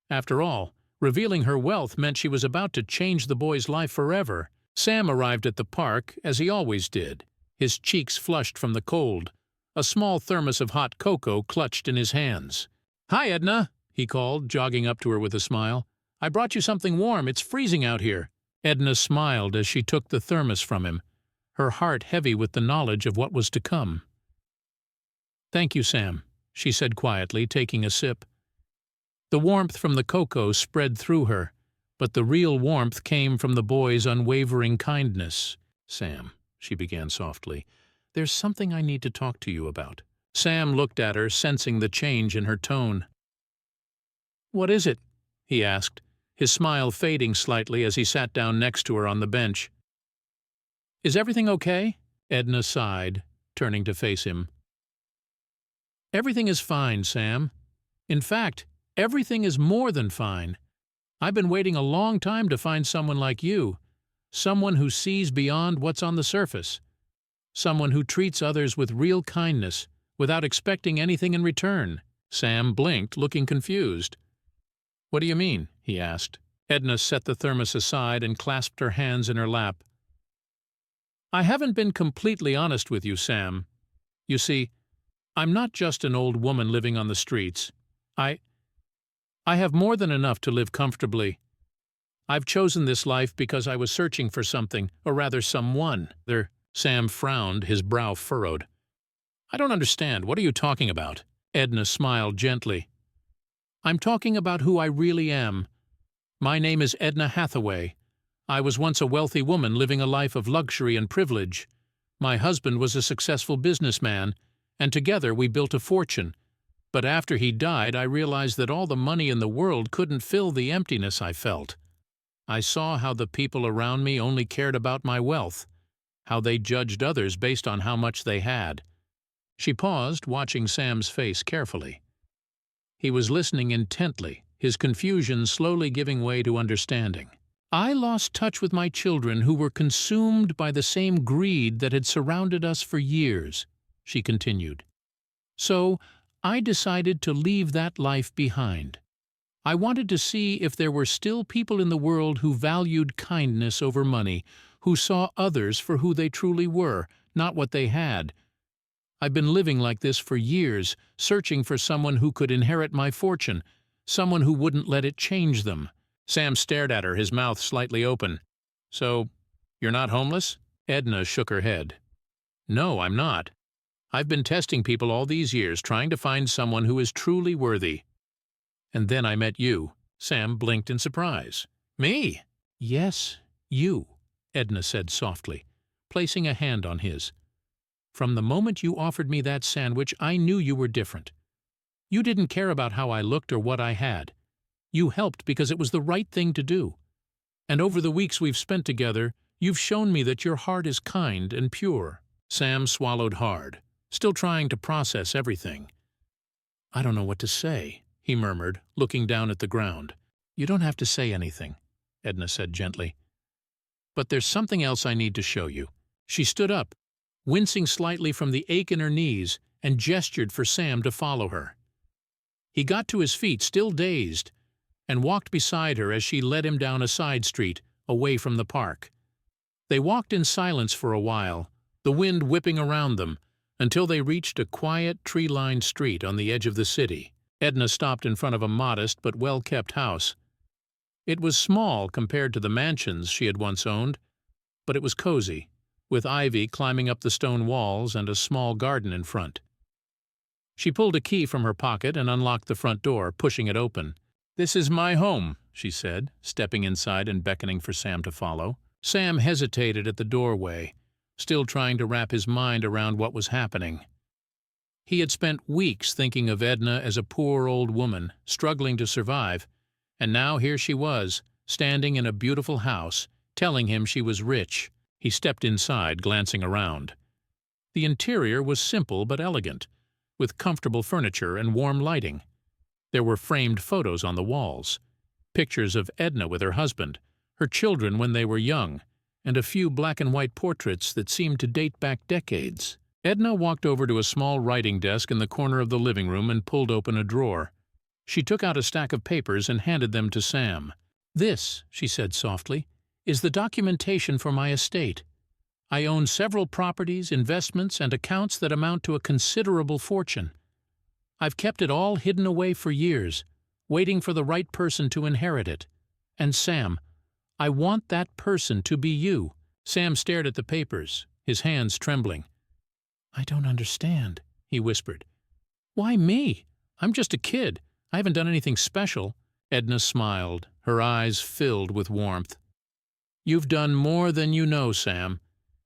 After all, revealing her wealth meant she was about to change the boy's life forever. Sam arrived at the park, as he always did, his cheeks flushed from the cold, a small thermos of hot cocoa clutched in his hands. "Hi, Edna," he called, jogging up to her with a smile. "I brought you something warm. It's freezing out here." Edna smiled as she took the thermos from him, her heart heavy with the knowledge of what was to come. "Thank you, Sam," she said quietly, taking a sip. The warmth from the cocoa spread through her, but the real warmth came from the boy's unwavering kindness. "Sam," she began softly, "there's something I need to talk to you about." Sam looked at her, sensing the change in her tone. "What is it?" he asked, his smile fading slightly as he sat down next to her on the bench. "Is everything okay?" Edna sighed, turning to face him. "Everything is fine, Sam. In fact, everything is more than fine. I've been waiting a long time to find someone like you, someone who sees beyond what's on the surface, someone who treats others with real kindness, without expecting anything in return." Sam blinked, looking confused. "What do you mean?" he asked. Edna set the thermos aside and clasped her hands in her lap. "I haven't been completely honest with you, Sam. You see, I'm not just an old woman living on the streets. I have more than enough to live comfortably. I've chosen this life because I was searching for something, or rather someone." Sam frowned, his brow furrowed. "I don't understand. What are you talking about?" Edna smiled gently. "I'm talking about who I really am. My name is Edna Hathaway. I was once a wealthy woman living a life of luxury and privilege. My husband was a successful businessman, and together we built a fortune. But after he died, I realized that all the money in the world couldn't fill the emptiness I felt. I saw how the people around me only cared about my wealth, how they judged others based on how much they had." She paused, watching Sam's face carefully. He was listening intently, his confusion slowly giving way to understanding. "I lost touch with my children who were consumed by the same greed that had surrounded us for years," she continued. "So I decided to leave that life behind. I wanted to see if there were still people in the world who valued kindness over money, who saw others for who they truly were, not what they had. I've been living like this for years, searching for someone who could inherit my fortune, someone who wouldn't let it change them." Sam stared at her, his mouth slightly open. "So, you're not homeless?" Edna shook her head. "No, I'm not. I've been testing people all these years, trying to find someone who is truly worthy. And then I met you." Sam blinked in surprise. "Me?" "Yes, you," Edna said softly, placing a hand on his. "From the moment you offered me that sandwich, I knew you were different. You didn't care about how I looked or what I had. You helped because it was the right thing to do. And over the weeks we've spent together, you've shown me that your heart is kind and pure." Sam swallowed hard, still trying to process everything. "I don't know what to say," he murmured, looking down at the ground. "You don't have to say anything," Edna said gently. "But there's something else I need to show you." She stood up, wincing slightly from the ache in her knees, and gestured for Sam to follow her. He got to his feet, still dazed, and walked beside her as she led him down a side street, away from the park. They walked in silence for a while, the wind whipping around them, until they reached a quiet, tree-lined street on the edge of the city. Edna stopped in front of a modest but well-kept house. It was small compared to the mansions she had once owned, but it was cozy, with ivy climbing up the stone walls and a small garden in front. She pulled a key from her pocket and unlocked the front door, pushing it open. "This is my home," she said, stepping inside and beckoning for Sam to follow. Sam hesitated at the doorway, still trying to wrap his mind around what was happening. He had spent weeks thinking of Edna as a poor old woman, struggling to survive, and now here she was, standing in a beautiful house, telling him she was rich. He stepped inside, glancing around. The interior was simple but elegant, with comfortable furniture and warm lighting. There were framed photos on the walls, pictures of Edna with her husband, her children when they were young, and a few black-and-white portraits that seemed to date back decades. Edna walked over to a small writing desk in the corner of the living room and pulled open a drawer. She took out a stack of papers and handed them to Sam. "This," she said softly, "is the documentation for my estate. I own several properties, investments, and accounts that amount to a considerable fortune. I've kept it all hidden away for years, waiting for the right person to inherit it. And Sam, I want that person to be you." Sam stared at the papers, his hands trembling. "I don't understand," he whispered. "Why me? I'm just a kid. I haven't done anything special." Edna smiled, her eyes filled with warmth. "You've done more than you know, Sam.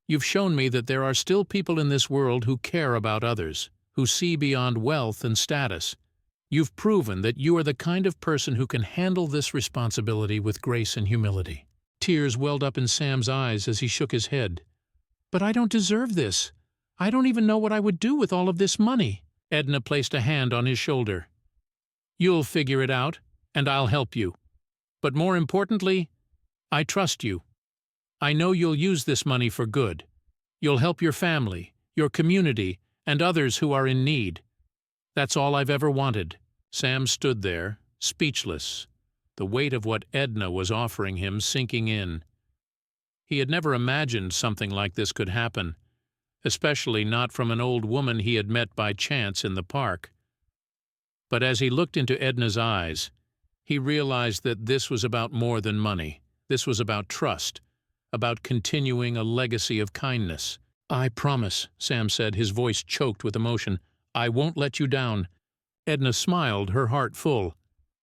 You've shown me that there are still people in this world who care about others, who see beyond wealth and status. You've proven that you are the kind of person who can handle this responsibility with grace and humility." Tears welled up in Sam's eyes as he shook his head. "But I don't deserve this. I don't even know what I would do with all of this money." Edna placed a hand on his shoulder. "You'll figure it out, and I'll help you. But more importantly, I trust you. I know you'll use this money for good. You'll help your family, your community, and others who are in need. That's all I've ever wanted." Sam stood there, speechless, the weight of what Edna was offering him sinking in. He had never imagined something like this could happen, especially not from an old woman he had met by chance in the park. But as he looked into Edna's eyes, he realized that this was about more than money. This was about trust, about continuing a legacy of kindness. "I promise," Sam said, his voice choked with emotion. "I won't let you down." Edna smiled, her heart full.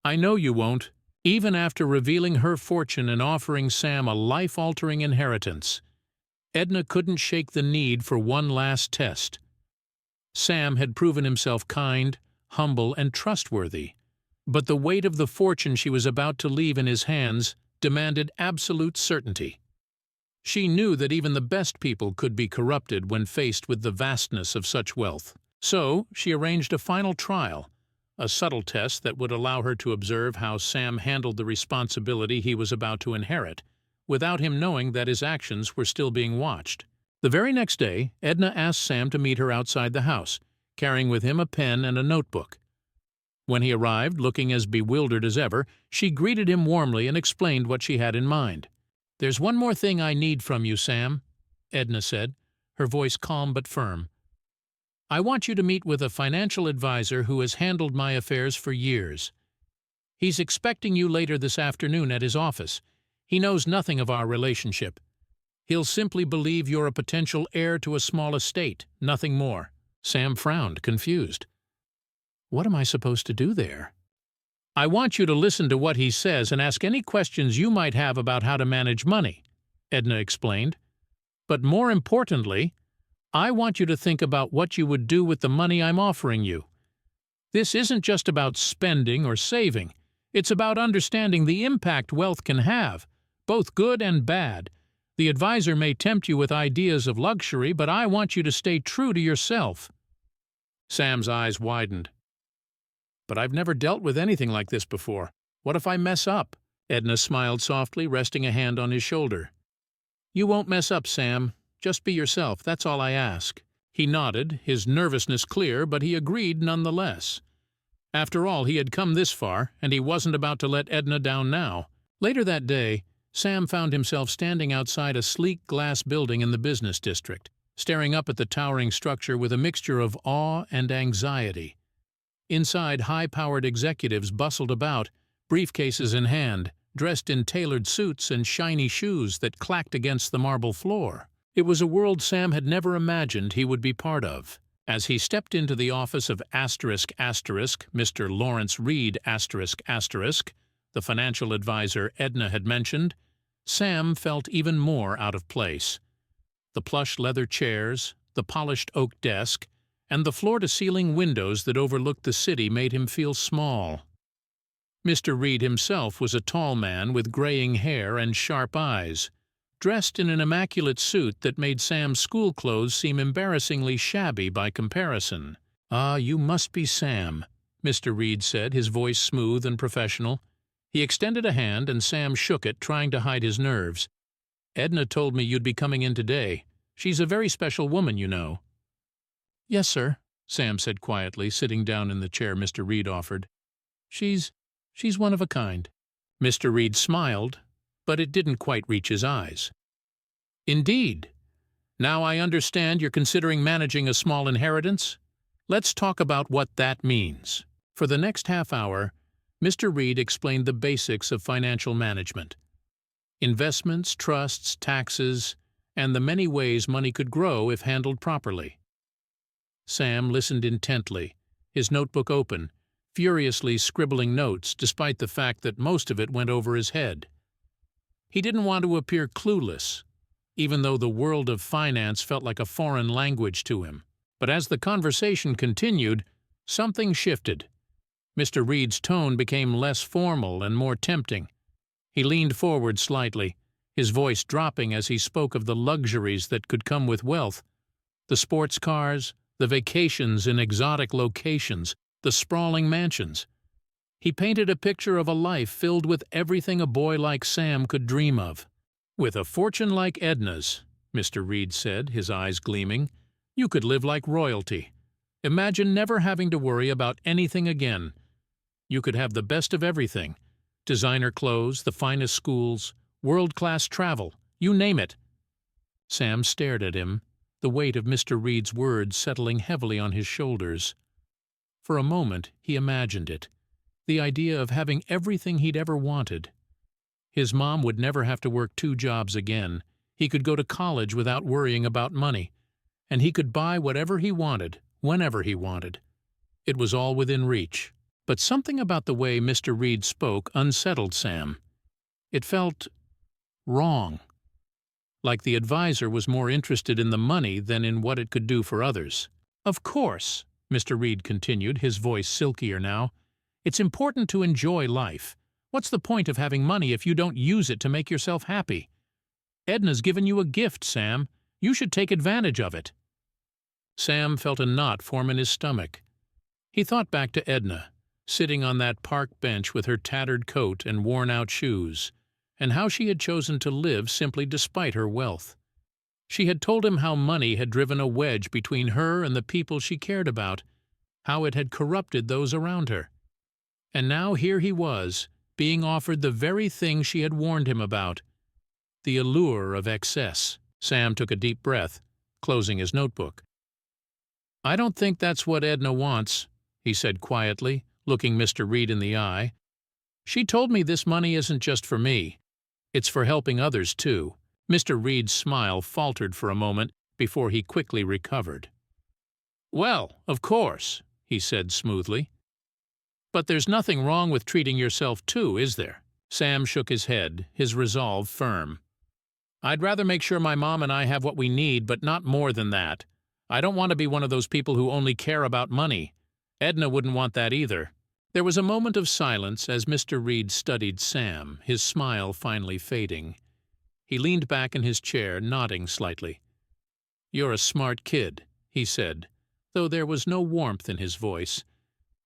"I know you won't," even after revealing her fortune and offering Sam a life-altering inheritance. Edna couldn't shake the need for one last test. Sam had proven himself kind, humble, and trustworthy, but the weight of the fortune she was about to leave in his hands demanded absolute certainty. She knew that even the best people could be corrupted when faced with the vastness of such wealth. So she arranged a final trial, a subtle test that would allow her to observe how Sam handled the responsibility he was about to inherit, without him knowing that his actions were still being watched. The very next day, Edna asked Sam to meet her outside the house, carrying with him a pen and a notebook. When he arrived, looking as bewildered as ever, she greeted him warmly and explained what she had in mind. "There's one more thing I need from you, Sam," Edna said, her voice calm but firm. "I want you to meet with a financial advisor who has handled my affairs for years. He's expecting you later this afternoon at his office. He knows nothing of our relationship. He'll simply believe you're a potential heir to a small estate, nothing more." Sam frowned, confused. "What am I supposed to do there?" "I want you to listen to what he says and ask any questions you might have about how to manage money," Edna explained. "But more importantly, I want you to think about what you would do with the money I'm offering you. This isn't just about spending or saving. It's about understanding the impact wealth can have, both good and bad. The advisor may tempt you with ideas of luxury, but I want you to stay true to yourself." Sam's eyes widened. "But I've never dealt with anything like this before. What if I mess up?" Edna smiled softly, resting a hand on his shoulder. "You won't mess up, Sam. Just be yourself, that's all I ask." He nodded, his nervousness clear, but he agreed nonetheless. After all, he had come this far, and he wasn't about to let Edna down now. Later that day, Sam found himself standing outside a sleek glass building in the business district, staring up at the towering structure with a mixture of awe and anxiety. Inside, high-powered executives bustled about, briefcases in hand, dressed in tailored suits and shiny shoes that clacked against the marble floor. It was a world Sam had never imagined he would be part of. As he stepped into the office of Mr. Lawrence Reed the financial advisor Edna had mentioned, Sam felt even more out of place. The plush leather chairs, the polished oak desk, and the floor-to-ceiling windows that overlooked the city made him feel small. Mr. Reed himself was a tall man with graying hair and sharp eyes, dressed in an immaculate suit that made Sam's school clothes seem embarrassingly shabby by comparison. "Ah, you must be Sam," Mr. Reed said, his voice smooth and professional. He extended a hand, and Sam shook it, trying to hide his nerves. "Edna told me you'd be coming in today. She's a very special woman, you know." "Yes, sir," Sam said quietly, sitting down in the chair Mr. Reed offered. She's one of a kind." Mr. Reed smiled, but it didn't quite reach his eyes. "Indeed. Now I understand you're considering managing a small inheritance. Let's talk about what that means." For the next half hour, Mr. Reed explained the basics of financial management. Investments, trusts, taxes, and the many ways money could grow if handled properly. Sam listened intently, his notebook open, furiously scribbling notes despite the fact that most of it went over his head. He didn't want to appear clueless, even though the world of finance felt like a foreign language to him. But as the conversation continued, something shifted. Mr. Reed's tone became less formal and more tempting. He leaned forward slightly, his voice dropping as he spoke of the luxuries that could come with wealth, the sports cars, the vacations in exotic locations, the sprawling mansions. He painted a picture of a life filled with everything a boy like Sam could dream of. "With a fortune like Edna's," Mr. Reed said, his eyes gleaming, "you could live like royalty. Imagine never having to worry about anything again. You could have the best of everything. Designer clothes, the finest schools, world-class travel, you name it." Sam stared at him, the weight of Mr. Reed's words settling heavily on his shoulders. For a moment he imagined it, the idea of having everything he'd ever wanted. His mom would never have to work 2 jobs again, he could go to college without worrying about money, and he could buy whatever he wanted, whenever he wanted. It was all within reach. But something about the way Mr. Reed spoke unsettled Sam. It felt wrong, like the advisor was more interested in the money than in what it could do for others. "Of course," Mr. Reed continued, his voice silkier now, "it's important to enjoy life. What's the point of having money if you don't use it to make yourself happy? Edna's given you a gift, Sam. You should take advantage of it." Sam felt a knot form in his stomach. He thought back to Edna, sitting on that park bench with her tattered coat and worn-out shoes, and how she had chosen to live simply despite her wealth. She had told him how money had driven a wedge between her and the people she cared about, how it had corrupted those around her. And now here he was, being offered the very thing she had warned him about, the allure of excess. Sam took a deep breath, closing his notebook. "I don't think that's what Edna wants," he said quietly, looking Mr. Reed in the eye. "She told me this money isn't just for me. It's for helping others, too." Mr. Reed's smile faltered for a moment before he quickly recovered. "Well, of course," he said smoothly. "But there's nothing wrong with treating yourself too, is there?" Sam shook his head, his resolve firm. "I'd rather make sure my mom and I have what we need, but not more than that. I don't want to be one of those people who only care about money. Edna wouldn't want that either." There was a moment of silence as Mr. Reed studied Sam, his smile finally fading. He leaned back in his chair, nodding slightly. "You're a smart kid," he said, though there was no warmth in his voice.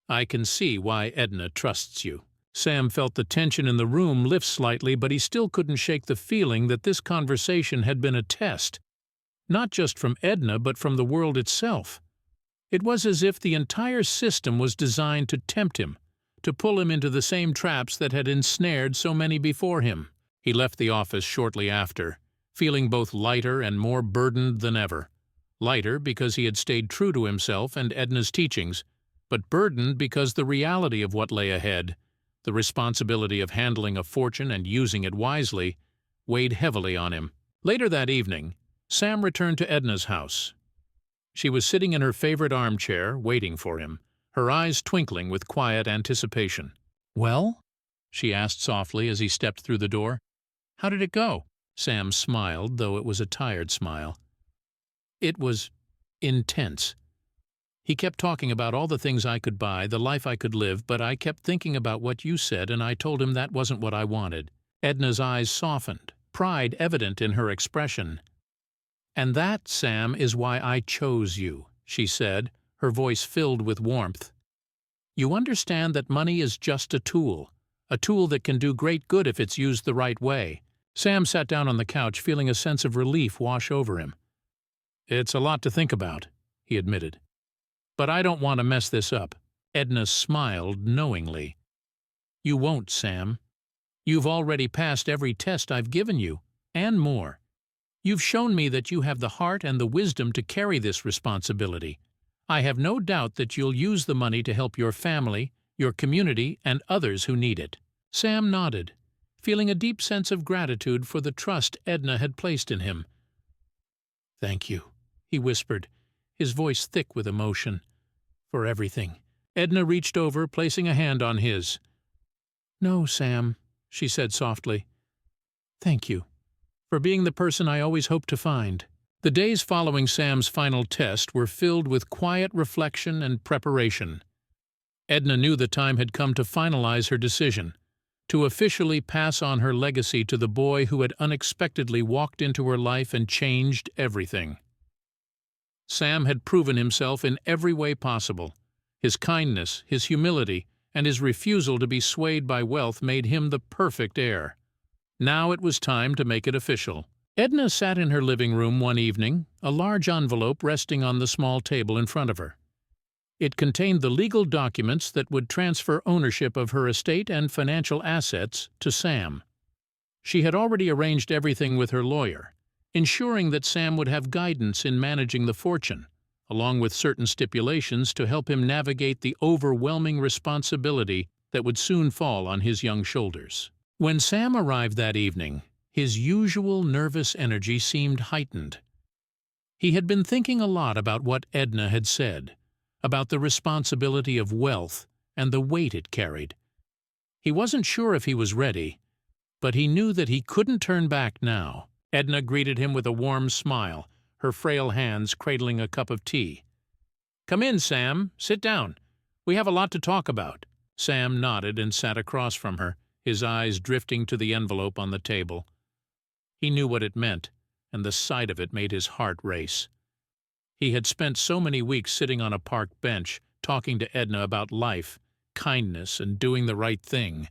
"I can see why Edna trusts you." Sam felt the tension in the room lift slightly, but he still couldn't shake the feeling that this conversation had been a test, not just from Edna but from the world itself. It was as if the entire system was designed to tempt him, to pull him into the same traps that had ensnared so many before him. He left the office shortly after, feeling both lighter and more burdened than ever. Lighter because he had stayed true to himself and Edna's teachings, but burdened because the reality of what lay ahead, the responsibility of handling a fortune and using it wisely, weighed heavily on him. Later that evening, Sam returned to Edna's house. She was sitting in her favorite armchair, waiting for him, her eyes twinkling with quiet anticipation. "Well?" she asked softly as he stepped through the door. "How did it go?" Sam smiled, though it was a tired smile. "It was intense. He kept talking about all the things I could buy, the life I could live, but I kept thinking about what you said, and I told him that wasn't what I wanted." Edna's eyes softened, pride evident in her expression. "And that, Sam, is why I chose you," she said, her voice filled with warmth. "You understand that money is just a tool that can do great good if it's used the right way." Sam sat down on the couch, feeling a sense of relief wash over him. "It's a lot to think about," he admitted. "But I don't want to mess this up." Edna smiled knowingly. "You won't, Sam. You've already passed every test I've given you, and more. You've shown me that you have the heart and the wisdom to carry this responsibility. I have no doubt that you'll use the money to help your family, your community, and others who need it." Sam nodded, feeling a deep sense of gratitude for the trust Edna had placed in him. "Thank you," he whispered, his voice thick with emotion. "For everything." Edna reached over, placing a hand on his. "No, Sam," she said softly. "Thank you for being the person I always hoped to find." The days following Sam's final test were filled with quiet reflection and preparation. Edna knew the time had come to finalize her decision, to officially pass on her legacy to the boy who had unexpectedly walked into her life and changed everything. Sam had proven himself in every way possible. His kindness, his humility, and his refusal to be swayed by wealth made him the perfect heir. Now it was time to make it official. Edna sat in her living room one evening, a large envelope resting on the small table in front of her. It contained the legal documents that would transfer ownership of her estate and financial assets to Sam. She had already arranged everything with her lawyer, ensuring that Sam would have guidance in managing the fortune, along with certain stipulations to help him navigate the overwhelming responsibility that would soon fall on his young shoulders. When Sam arrived that evening, his usual nervous energy seemed heightened. He had been thinking a lot about what Edna had said, about the responsibility of wealth and the weight it carried. He wasn't sure if he was ready, but he knew that he couldn't turn back now. Edna greeted him with a warm smile, her frail hands cradling a cup of tea. "Come in, Sam. Sit down. We have a lot to talk about." Sam nodded and sat across from her, his eyes drifting to the envelope on the table. He knew what it meant, and the sight of it made his heart race. He had spent so many weeks sitting on a park bench, talking to Edna about life, kindness, and doing the right thing.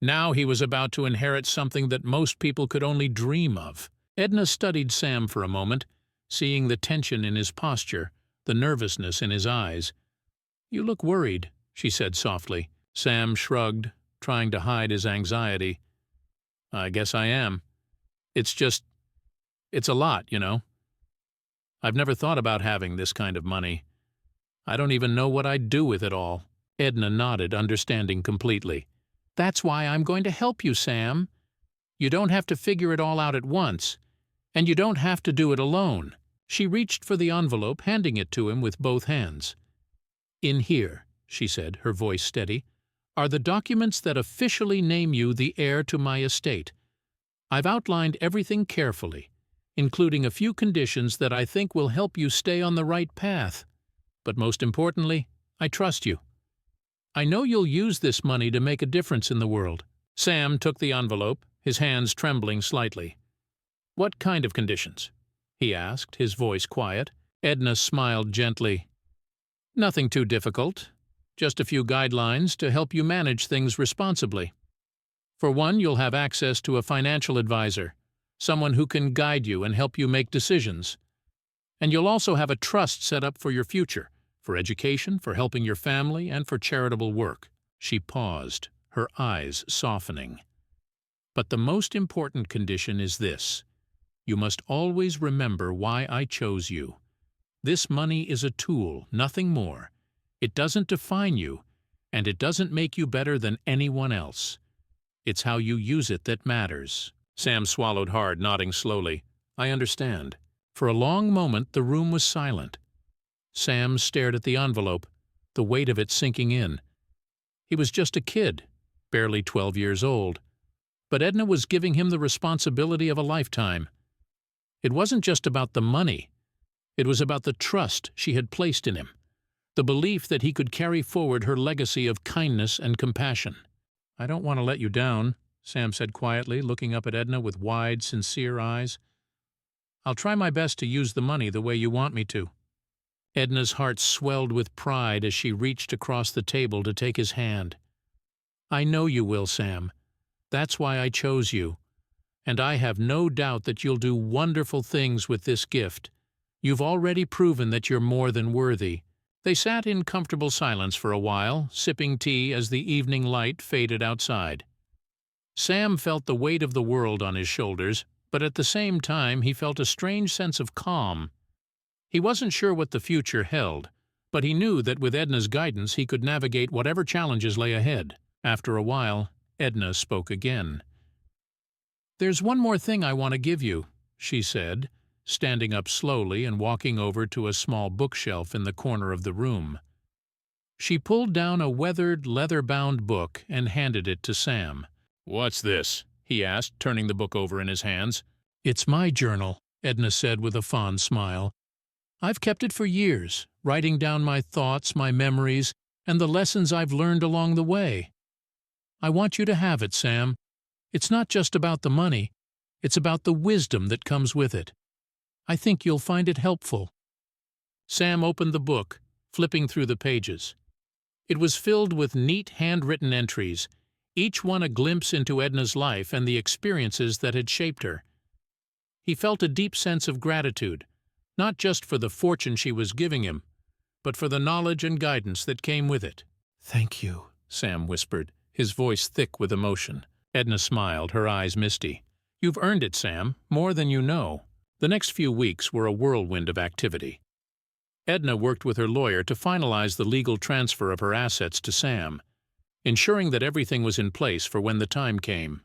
Now he was about to inherit something that most people could only dream of. Edna studied Sam for a moment, seeing the tension in his posture, the nervousness in his eyes. "You look worried," she said softly. Sam shrugged, trying to hide his anxiety. "I guess I am. It's a lot, you know. I've never thought about having this kind of money. I don't even know what I'd do with it all." Edna nodded, understanding completely. "That's why I'm going to help you, Sam. You don't have to figure it all out at once, and you don't have to do it alone." She reached for the envelope, handing it to him with both hands. "In here," she said, her voice steady, "are the documents that officially name you the heir to my estate. I've outlined everything carefully, including a few conditions that I think will help you stay on the right path. But most importantly, I trust you. I know you'll use this money to make a difference in the world." Sam took the envelope, his hands trembling slightly. "What kind of conditions?" he asked, his voice quiet. Edna smiled gently. "Nothing too difficult. Just a few guidelines to help you manage things responsibly. For one, you'll have access to a financial advisor, someone who can guide you and help you make decisions. And you'll also have a trust set up for your future, for education, for helping your family, and for charitable work." She paused, her eyes softening. "But the most important condition is this. You must always remember why I chose you. This money is a tool, nothing more, It doesn't define you, and it doesn't make you better than anyone else. It's how you use it that matters." Sam swallowed hard, nodding slowly. "I understand." For a long moment the room was silent. Sam stared at the envelope, the weight of it sinking in. He was just a kid, barely 12 years old, but Edna was giving him the responsibility of a lifetime. It wasn't just about the money. It was about the trust she had placed in him, the belief that he could carry forward her legacy of kindness and compassion. "I don't want to let you down," Sam said quietly, looking up at Edna with wide, sincere eyes. "I'll try my best to use the money the way you want me to." Edna's heart swelled with pride as she reached across the table to take his hand. "I know you will, Sam. That's why I chose you. And I have no doubt that you'll do wonderful things with this gift. You've already proven that you're more than worthy." They sat in comfortable silence for a while, sipping tea as the evening light faded outside. Sam felt the weight of the world on his shoulders, but at the same time he felt a strange sense of calm. He wasn't sure what the future held, but he knew that with Edna's guidance he could navigate whatever challenges lay ahead. After a while, Edna spoke again. "There's one more thing I want to give you," she said, standing up slowly and walking over to a small bookshelf in the corner of the room. She pulled down a weathered, leather-bound book and handed it to Sam. "What's this?" he asked, turning the book over in his hands. "It's my journal," Edna said with a fond smile. "I've kept it for years, writing down my thoughts, my memories, and the lessons I've learned along the way. I want you to have it, Sam. It's not just about the money, it's about the wisdom that comes with it. I think you'll find it helpful." Sam opened the book, flipping through the pages. It was filled with neat handwritten entries, each one a glimpse into Edna's life and the experiences that had shaped her. He felt a deep sense of gratitude, not just for the fortune she was giving him, but for the knowledge and guidance that came with it. "Thank you," Sam whispered, his voice thick with emotion. Edna smiled, her eyes misty. "You've earned it, Sam, more than you know." The next few weeks were a whirlwind of activity. Edna worked with her lawyer to finalize the legal transfer of her assets to Sam, ensuring that everything was in place for when the time came.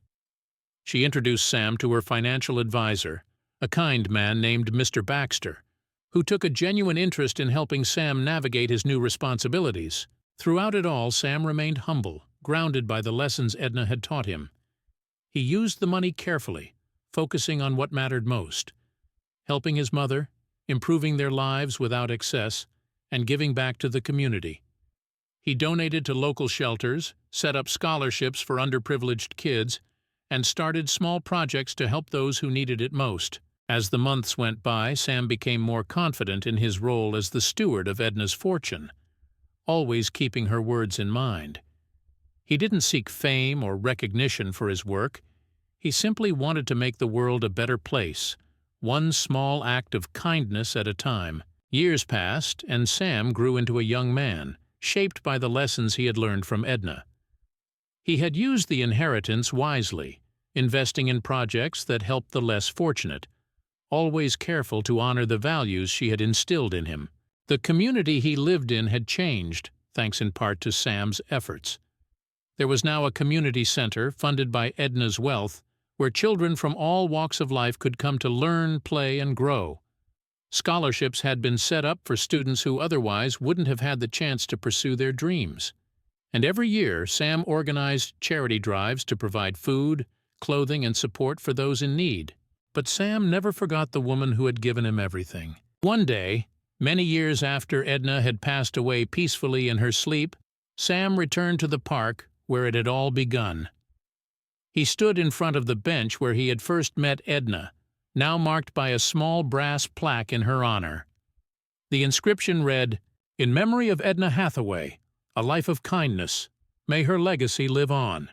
She introduced Sam to her financial advisor, a kind man named Mr. Baxter, who took a genuine interest in helping Sam navigate his new responsibilities. Throughout it all, Sam remained humble, grounded by the lessons Edna had taught him. He used the money carefully, focusing on what mattered most: helping his mother, improving their lives without excess, and giving back to the community. He donated to local shelters, set up scholarships for underprivileged kids, and started small projects to help those who needed it most. As the months went by, Sam became more confident in his role as the steward of Edna's fortune, always keeping her words in mind. He didn't seek fame or recognition for his work. He simply wanted to make the world a better place, one small act of kindness at a time. Years passed, and Sam grew into a young man, shaped by the lessons he had learned from Edna. He had used the inheritance wisely, investing in projects that helped the less fortunate, always careful to honor the values she had instilled in him. The community he lived in had changed, thanks in part to Sam's efforts. There was now a community center funded by Edna's wealth, where children from all walks of life could come to learn, play, and grow. Scholarships had been set up for students who otherwise wouldn't have had the chance to pursue their dreams. And every year, Sam organized charity drives to provide food, clothing, and support for those in need. But Sam never forgot the woman who had given him everything. One day, many years after Edna had passed away peacefully in her sleep, Sam returned to the park where it had all begun. He stood in front of the bench where he had first met Edna, now marked by a small brass plaque in her honor. The inscription read, "In memory of Edna Hathaway, a life of kindness. May her legacy live on."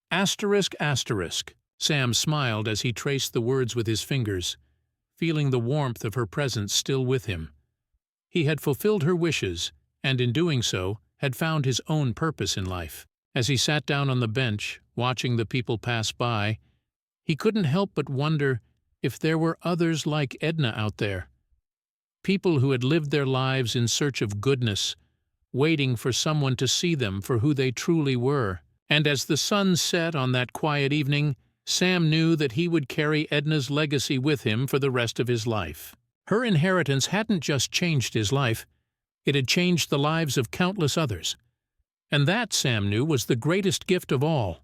Asterisk, asterisk. Sam smiled as he traced the words with his fingers, feeling the warmth of her presence still with him. He had fulfilled her wishes, and in doing so, had found his own purpose in life. As he sat down on the bench, watching the people pass by, he couldn't help but wonder if there were others like Edna out there. People who had lived their lives in search of goodness, waiting for someone to see them for who they truly were. And as the sun set on that quiet evening, Sam knew that he would carry Edna's legacy with him for the rest of his life. Her inheritance hadn't just changed his life, it had changed the lives of countless others. And that, Sam knew, was the greatest gift of all,